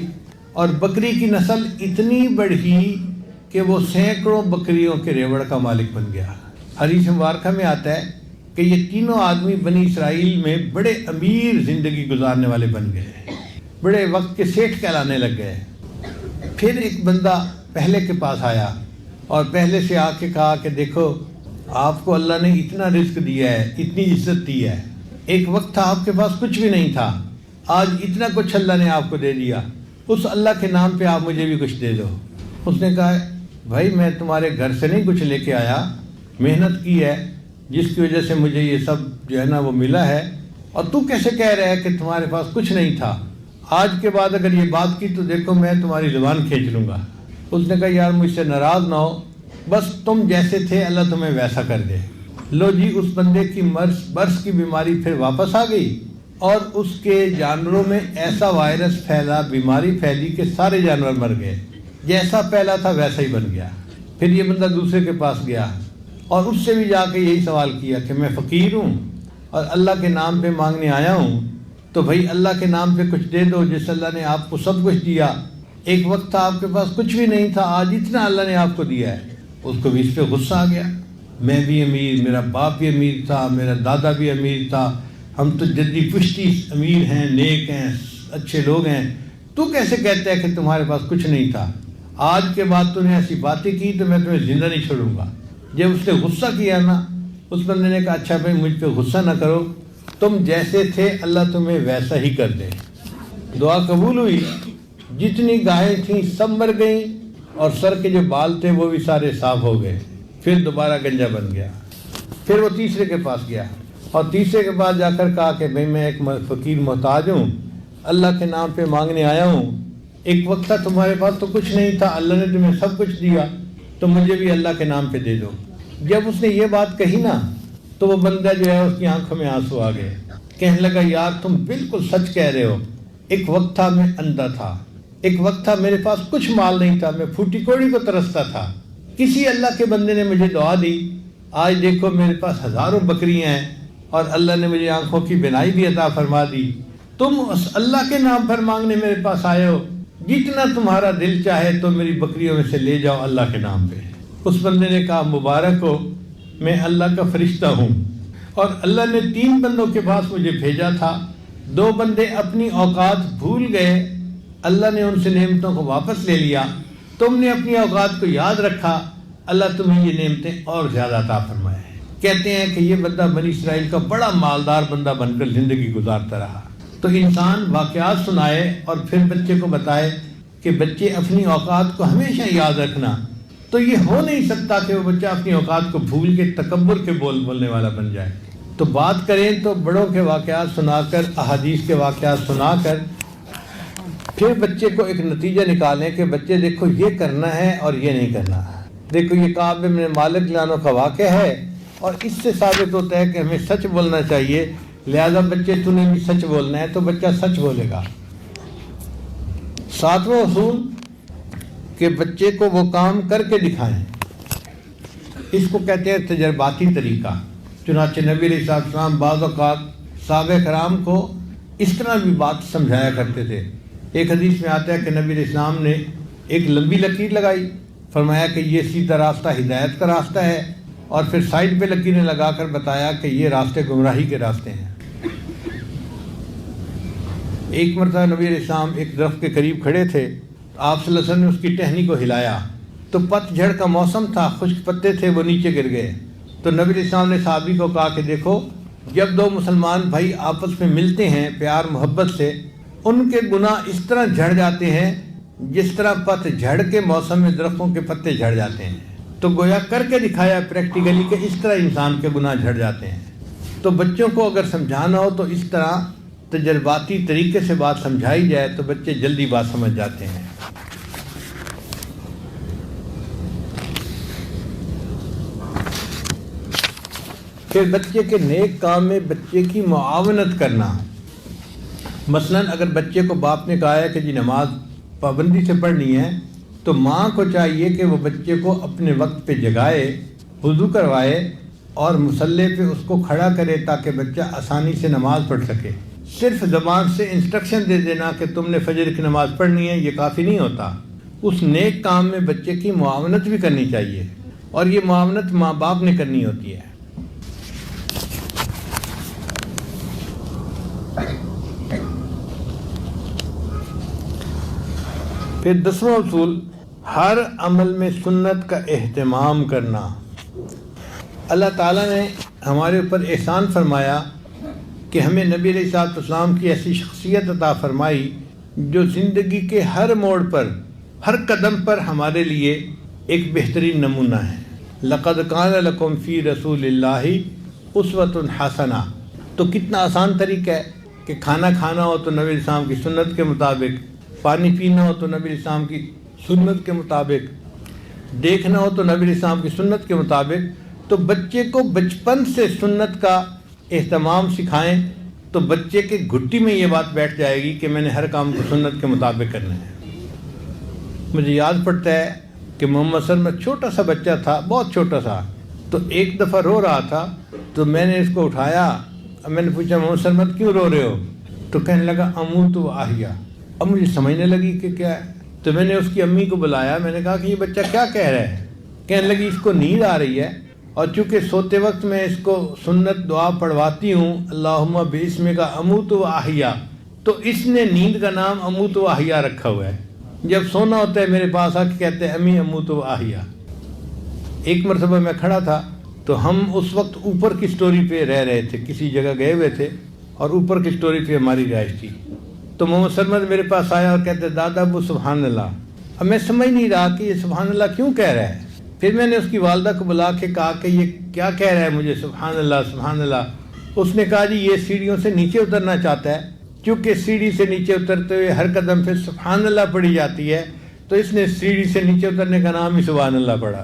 اور بکری کی نسل اتنی بڑھی کہ وہ سینکڑوں بکریوں کے ریوڑ کا مالک بن گیا۔ حدیث مبارکہ میں آتا ہے کہ یہ تینوں آدمی بنی اسرائیل میں بڑے امیر زندگی گزارنے والے بن گئے، بڑے وقت کے سیٹھ کہلانے لگ گئے۔ پھر ایک بندہ پہلے کے پاس آیا اور پہلے سے آ کے کہا کہ دیکھو آپ کو اللہ نے اتنا رزق دیا ہے، اتنی عزت دی ہے، ایک وقت تھا آپ کے پاس کچھ بھی نہیں تھا، آج اتنا کچھ اللہ نے آپ کو دے دیا، اس اللہ کے نام پہ آپ مجھے بھی کچھ دے دو۔ اس نے کہا بھائی میں تمہارے گھر سے نہیں کچھ لے کے آیا، محنت کی ہے جس کی وجہ سے مجھے یہ سب جو ہے نا وہ ملا ہے، اور تو کیسے کہہ رہا ہے کہ تمہارے پاس کچھ نہیں تھا؟ آج کے بعد اگر یہ بات کی تو دیکھو میں تمہاری زبان کھینچ لوں گا۔ اس نے کہا یار مجھ سے ناراض نہ ہو، بس تم جیسے تھے اللہ تمہیں ویسا کر دے۔ لو جی اس بندے کی برس کی بیماری پھر واپس آ گئی اور اس کے جانوروں میں ایسا وائرس پھیلا، بیماری پھیلی کہ سارے جانور مر گئے، جیسا پہلا تھا ویسا ہی بن گیا۔ پھر یہ بندہ دوسرے کے پاس گیا اور اس سے بھی جا کے یہی سوال کیا کہ میں فقیر ہوں اور اللہ کے نام پہ مانگنے آیا ہوں، تو بھائی اللہ کے نام پہ کچھ دے دو، جس اللہ نے آپ کو سب کچھ دیا۔ ایک وقت تھا آپ کے پاس کچھ بھی نہیں تھا، آج اتنا اللہ نے آپ کو دیا ہے۔ اس کو بھی اس پہ غصہ آ گیا، میں بھی امیر، میرا باپ بھی امیر تھا، میرا دادا بھی امیر تھا، ہم تو جدی پشتی امیر ہیں، نیک ہیں، اچھے لوگ ہیں، تو کیسے کہتا ہے کہ تمہارے پاس کچھ نہیں تھا؟ آج کے بعد تو نے ایسی باتیں کی تو میں تمہیں زندہ نہیں چھوڑوں گا۔ جب اس نے غصہ کیا نا، اس بندے نے کہا اچھا بھائی مجھ پہ غصہ نہ کرو، تم جیسے تھے اللہ تمہیں ویسا ہی کر دے۔ دعا قبول ہوئی، جتنی گائیں تھیں سب مر گئیں اور سر کے جو بال تھے وہ بھی سارے صاف ہو گئے، پھر دوبارہ گنجا بن گیا۔ پھر وہ تیسرے کے پاس گیا اور تیسرے کے پاس جا کر کہا کہ بھائی میں ایک فقیر محتاج ہوں، اللہ کے نام پہ مانگنے آیا ہوں، ایک وقت تھا تمہارے پاس تو کچھ نہیں تھا، اللہ نے تمہیں سب کچھ دیا، تو مجھے بھی اللہ کے نام پہ دے دو۔ جب اس نے یہ بات کہی نا تو وہ بندہ جو ہے اس کی آنکھوں میں آنسو آ گئے، کہنے لگا یار تم بالکل سچ کہہ رہے ہو، ایک وقت تھا میں اندھا تھا، ایک وقت تھا میرے پاس کچھ مال نہیں تھا، میں پھوٹی کوڑی کو ترستا تھا، کسی اللہ کے بندے نے مجھے دعا دی، آج دیکھو میرے پاس ہزاروں بکریاں ہیں اور اللہ نے مجھے آنکھوں کی بینائی بھی عطا فرما دی، تم اس اللہ کے نام پر مانگنے میرے پاس آئے ہو، جتنا تمہارا دل چاہے تو میری بکریوں میں سے لے جاؤ اللہ کے نام پہ۔ اس بندے نے کہا مبارک ہو، میں اللہ کا فرشتہ ہوں اور اللہ نے 3 بندوں کے پاس مجھے بھیجا تھا، 2 بندے اپنی اوقات بھول گئے، اللہ نے ان سے نعمتوں کو واپس لے لیا، تم نے اپنی اوقات کو یاد رکھا، اللہ تمہیں یہ نعمتیں اور زیادہ عطا فرمائے۔ کہتے ہیں کہ یہ بندہ بنی اسرائیل کا بڑا مالدار بندہ بن کر زندگی گزارتا رہا۔ تو انسان واقعات سنائے اور پھر بچے کو بتائے کہ بچے اپنی اوقات کو ہمیشہ یاد رکھنا، تو یہ ہو نہیں سکتا کہ وہ بچہ اپنی اوقات کو بھول کے تکبر کے بولنے والا بن جائے۔ تو بات کریں تو بڑوں کے واقعات سنا کر، احادیث کے واقعات سنا کر پھر بچے کو ایک نتیجہ نکالیں کہ بچے دیکھو یہ کرنا ہے اور یہ نہیں کرنا۔ دیکھو یہ کعب بن مالک لانوں کا واقعہ ہے اور اس سے ثابت ہوتا ہے کہ ہمیں سچ بولنا چاہیے، لہذا بچے تو نے بھی سچ بولنا ہے تو بچہ سچ بولے گا۔ 7واں اصول کہ بچے کو وہ کام کر کے دکھائیں، اس کو کہتے ہیں تجرباتی طریقہ۔ چنانچہ نبی علیہ السلام بعض اوقات صحابہ کرام کو اس طرح بھی بات سمجھایا کرتے تھے۔ ایک حدیث میں آتا ہے کہ نبی علیہ السلام نے ایک لمبی لکیر لگائی، فرمایا کہ یہ سیدھا راستہ ہدایت کا راستہ ہے، اور پھر سائڈ پہ لکیریں لگا کر بتایا کہ یہ راستے گمراہی کے راستے ہیں۔ ایک مرتبہ نبی علیہ السلام ایک درخت کے قریب کھڑے تھے، آپ صلی اللہ علیہ وسلم نے اس کی ٹہنی کو ہلایا تو پت جھڑ کا موسم تھا، خشک پتے تھے، وہ نیچے گر گئے۔ تو نبی علیہ السلام نے صحابی کو کہا کہ دیکھو جب 2 مسلمان بھائی آپس میں ملتے ہیں پیار محبت سے، ان کے گناہ اس طرح جھڑ جاتے ہیں جس طرح پت جھڑ کے موسم میں درختوں کے پتے جھڑ جاتے ہیں۔ تو گویا کر کے دکھایا پریکٹیکلی کہ اس طرح انسان کے گناہ جھڑ جاتے ہیں۔ تو بچوں کو اگر سمجھانا ہو تو اس طرح تجرباتی طریقے سے بات سمجھائی جائے تو بچے جلدی بات سمجھ جاتے ہیں۔ پھر بچے کے نیک کام میں بچے کی معاونت کرنا۔ مثلاً اگر بچے کو باپ نے کہا ہے کہ جی نماز پابندی سے پڑھنی ہے، تو ماں کو چاہیے کہ وہ بچے کو اپنے وقت پہ جگائے، وضو کروائے اور مصلی پہ اس کو کھڑا کرے تاکہ بچہ آسانی سے نماز پڑھ سکے۔ صرف زبان سے انسٹرکشن دے دینا کہ تم نے فجر کی نماز پڑھنی ہے یہ کافی نہیں ہوتا۔ اس نیک کام میں بچے کی معاونت بھی کرنی چاہیے، اور یہ معاونت ماں باپ نے کرنی ہوتی ہے۔ پھر 10واں اصول، ہر عمل میں سنت کا اہتمام کرنا۔ اللہ تعالیٰ نے ہمارے اوپر احسان فرمایا کہ ہمیں نبی علیہ الصلوۃ والسلام کی ایسی شخصیت عطا فرمائی جو زندگی کے ہر موڑ پر، ہر قدم پر ہمارے لیے ایک بہترین نمونہ ہے۔ لَقَدْ كَانَ لَكُمْ فِي رَسُولِ اللَّهِ أُسْوَةٌ حَسَنَةٌ۔ تو کتنا آسان طریقہ ہے کہ کھانا کھانا ہو تو نبی علیہ السلام کی سنت کے مطابق، پانی پینا ہو تو نبی علیہ السلام کی سنت کے مطابق، دیکھنا ہو تو نبی علیہ السلام کی سنت کے مطابق۔ تو بچے کو بچپن سے سنت کا اہتمام سکھائیں تو بچے کے گھٹی میں یہ بات بیٹھ جائے گی کہ میں نے ہر کام کو سنت کے مطابق کرنا ہے۔ مجھے یاد پڑتا ہے کہ محمد سلمت چھوٹا سا بچہ تھا، بہت چھوٹا سا، تو ایک دفعہ رو رہا تھا، تو میں نے اس کو اٹھایا، میں نے پوچھا محمد سلمت کیوں رو رہے ہو؟ تو کہنے لگا اموت و احیا۔ اب مجھے سمجھنے لگی کہ کیا ہے، تو میں نے اس کی امی کو بلایا، میں نے کہا کہ یہ بچہ کیا کہہ رہا ہے؟ کہنے لگی اس کو نیند آ رہی ہے، اور چونکہ سوتے وقت میں اس کو سنت دعا پڑھواتی ہوں اللہم باسمک اموت و احیا، تو اس نے نیند کا نام اموت و احیا رکھا ہوا ہے۔ جب سونا ہوتا ہے میرے پاس آ کے کہتے ہیں امی اموت و احیا۔ ایک مرتبہ میں کھڑا تھا تو ہم اس وقت اوپر کی سٹوری پہ رہ رہے تھے، کسی جگہ گئے ہوئے تھے اور اوپر کی سٹوری پہ ہماری رہائش تھی۔ تو محمد سلمت میرے پاس آیا اور کہتے دادا ابو سبحان اللہ۔ اب میں سمجھ نہیں رہا کہ یہ سبحان اللہ کیوں کہہ رہا ہے۔ پھر میں نے اس کی والدہ کو بلا کے کہا کہ یہ کیا کہہ رہا ہے مجھے سبحان اللہ سبحان اللہ۔ اس نے کہا جی یہ سیڑھیوں سے نیچے اترنا چاہتا ہے، کیونکہ سیڑھی سے نیچے اترتے ہوئے ہر قدم پہ سبحان اللہ پڑھی جاتی ہے، تو اس نے سیڑھی سے نیچے اترنے کا نام ہی سبحان اللہ پڑھا۔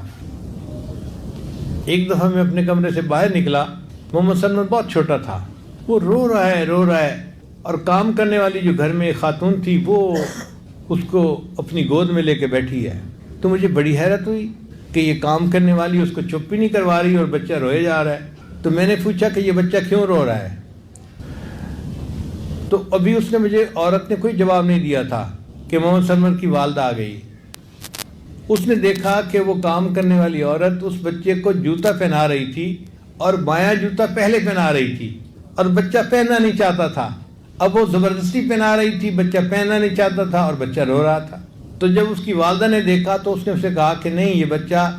ایک دفعہ میں اپنے کمرے سے باہر نکلا، محمد سلمان بہت چھوٹا تھا، وہ رو رہا ہے، اور کام کرنے والی جو گھر میں ایک خاتون تھی وہ اس کو اپنی گود میں لے کے بیٹھی ہے۔ تو مجھے بڑی حیرت ہوئی کہ یہ کام کرنے والی اس کو چپ بھی نہیں کروا رہی اور بچہ روئے جا رہا ہے۔ تو میں نے پوچھا کہ یہ بچہ کیوں رو رہا ہے؟ تو ابھی اس نے مجھے، عورت نے کوئی جواب نہیں دیا تھا کہ محمد سلمان کی والدہ آ گئی۔ اس نے دیکھا کہ وہ کام کرنے والی عورت اس بچے کو جوتا پہنا رہی تھی، اور بایاں جوتا پہلے پہنا رہی تھی، اور بچہ پہننا نہیں چاہتا تھا۔ اب وہ زبردستی پہنا رہی تھی، بچہ پہننا نہیں چاہتا تھا اور بچہ رو رہا تھا۔ تو جب اس کی والدہ نے دیکھا تو اس نے اسے کہا کہ نہیں، یہ بچہ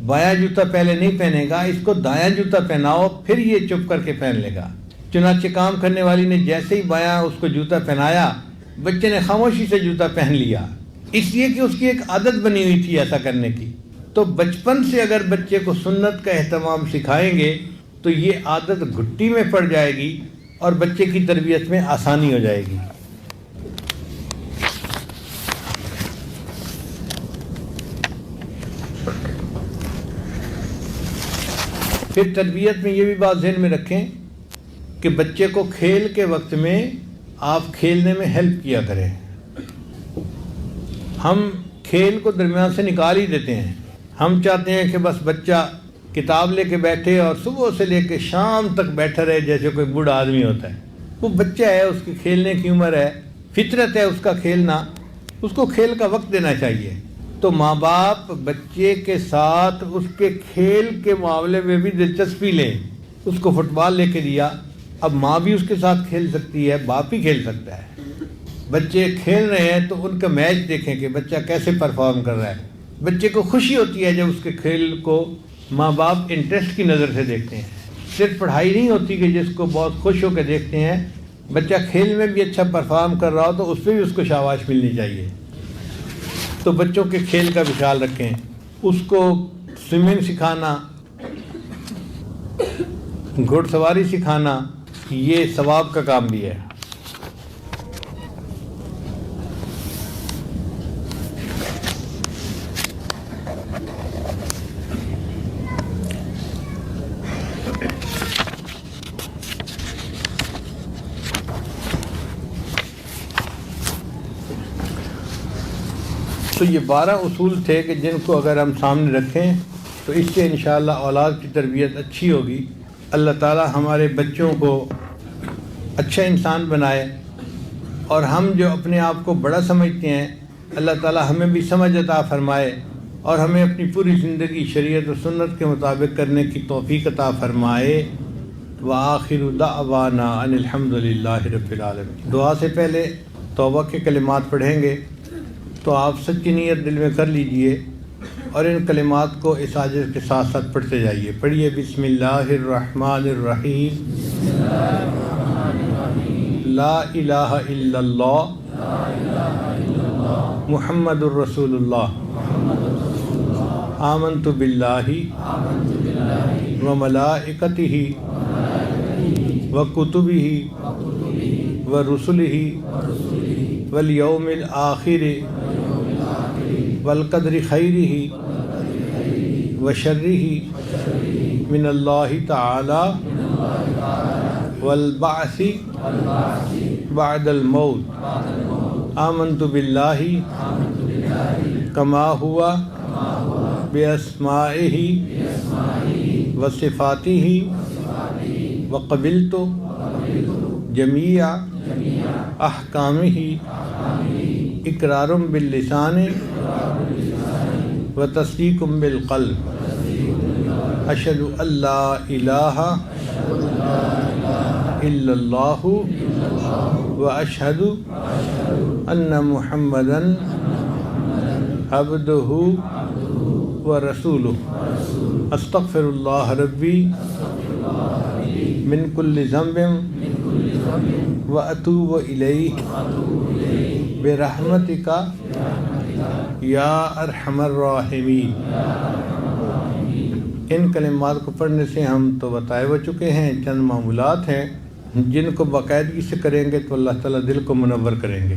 بایاں جوتا پہلے نہیں پہنے گا، اس کو دایاں جوتا پہناؤ، پھر یہ چپ کر کے پہن لے گا۔ چنانچہ کام کرنے والی نے جیسے ہی بایاں اس کو جوتا پہنایا، بچے نے خاموشی سے جوتا پہن لیا، اس لیے کہ اس کی ایک عادت بنی ہوئی تھی ایسا کرنے کی۔ تو بچپن سے اگر بچے کو سنت کا اہتمام سکھائیں گے تو یہ عادت گھٹی میں پڑ جائے گی اور بچے کی تربیت میں آسانی ہو جائے گی۔ پھر تربیت میں یہ بھی بات ذہن میں رکھیں کہ بچے کو کھیل کے وقت میں آپ کھیلنے میں ہیلپ کیا کریں۔ ہم کھیل کو درمیان سے نکال ہی دیتے ہیں، ہم چاہتے ہیں کہ بس بچہ کتاب لے کے بیٹھے اور صبح سے لے کے شام تک بیٹھا رہے جیسے کوئی بوڑھا آدمی ہوتا ہے۔ وہ بچہ ہے، اس کی کھیلنے کی عمر ہے، فطرت ہے اس کا کھیلنا، اس کو کھیل کا وقت دینا چاہیے۔ تو ماں باپ بچے کے ساتھ اس کے کھیل کے معاملے میں بھی دلچسپی لیں۔ اس کو فٹ بال لے کے دیا، اب ماں بھی اس کے ساتھ کھیل سکتی ہے، باپ بھی کھیل سکتا ہے۔ بچے کھیل رہے ہیں تو ان کا میچ دیکھیں کہ بچہ کیسے پرفارم کر رہا ہے۔ بچے کو خوشی ہوتی ہے جب اس کے کھیل کو ماں باپ انٹرسٹ کی نظر سے دیکھتے ہیں۔ صرف پڑھائی نہیں ہوتی کہ جس کو بہت خوش ہو کے دیکھتے ہیں، بچہ کھیل میں بھی اچھا پرفارم کر رہا ہو تو اس پہ بھی اس کو شاباش ملنی چاہیے۔ تو بچوں کے کھیل کا بھی خیال رکھیں، اس کو سوئمنگ سکھانا، گھوڑ سواری سکھانا، یہ ثواب کا کام بھی ہے۔ تو یہ 12 اصول تھے کہ جن کو اگر ہم سامنے رکھیں تو اس سے انشاءاللہ اولاد کی تربیت اچھی ہوگی. اللہ تعالی ہمارے بچوں کو اچھا انسان بنائے، اور ہم جو اپنے آپ کو بڑا سمجھتے ہیں اللہ تعالی ہمیں بھی سمجھ عطا فرمائے، اور ہمیں اپنی پوری زندگی شریعت و سنت کے مطابق کرنے کی توفیق عطا فرمائے. وآخر دعوانا ان الحمد للہ رب العالمین. دعا سے پہلے توبہ کے کلمات پڑھیں گے، تو آپ سچی نیت دل میں کر لیجئے اور ان کلمات کو اس عاجز کے ساتھ ساتھ پڑھتے جائیے. پڑھیے بسم اللہ الرحمن الرحیم. لا الہ الا اللہ محمد الرسول اللہ. آمنت باللہ وملائکتہ وکتبہ ورسلہ والیوم الآخر والقدر خیرہ وشرہ من اللہ تعالی والبعث بعد الموت. آمنت باللہ کما ہوا باسمائہ وصفاتہ وقبلت جمیع احکامہ اقرار باللسان وتصدیق بالقلب. اشہد ان لا الہ الا اللہ واشہد ان محمدا عبدہ ورسولہ. استغفر اللہ ربی من کل ذنب واتوب الیہ برحمتک یا ارحم الراحمین. ان کلمات کو پڑھنے سے ہم تو بتائے ہو چکے ہیں، چند معمولات ہیں جن کو باقاعدگی سے کریں گے تو اللہ تعالیٰ دل کو منور کریں گے.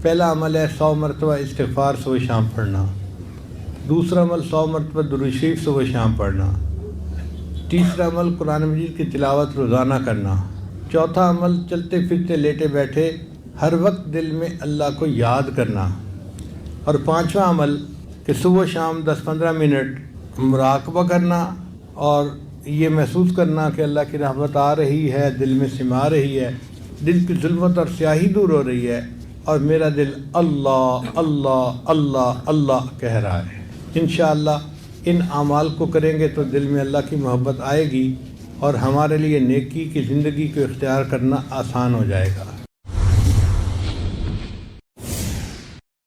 پہلا عمل ہے 100 مرتبہ استغفار صبح شام پڑھنا. دوسرا عمل 100 مرتبہ درود شریف صبح شام پڑھنا. تیسرا عمل قرآن مجید کی تلاوت روزانہ کرنا. چوتھا عمل چلتے پھرتے لیٹے بیٹھے ہر وقت دل میں اللہ کو یاد کرنا. اور پانچواں عمل کہ صبح شام 10-15 منٹ مراقبہ کرنا اور یہ محسوس کرنا کہ اللہ کی رحمت آ رہی ہے، دل میں سما رہی ہے، دل کی ظلمت اور سیاہی دور ہو رہی ہے، اور میرا دل اللہ اللہ اللہ اللہ کہہ رہا ہے. انشاءاللہ ان اعمال کو کریں گے تو دل میں اللہ کی محبت آئے گی اور ہمارے لیے نیکی کی زندگی کو اختیار کرنا آسان ہو جائے گا.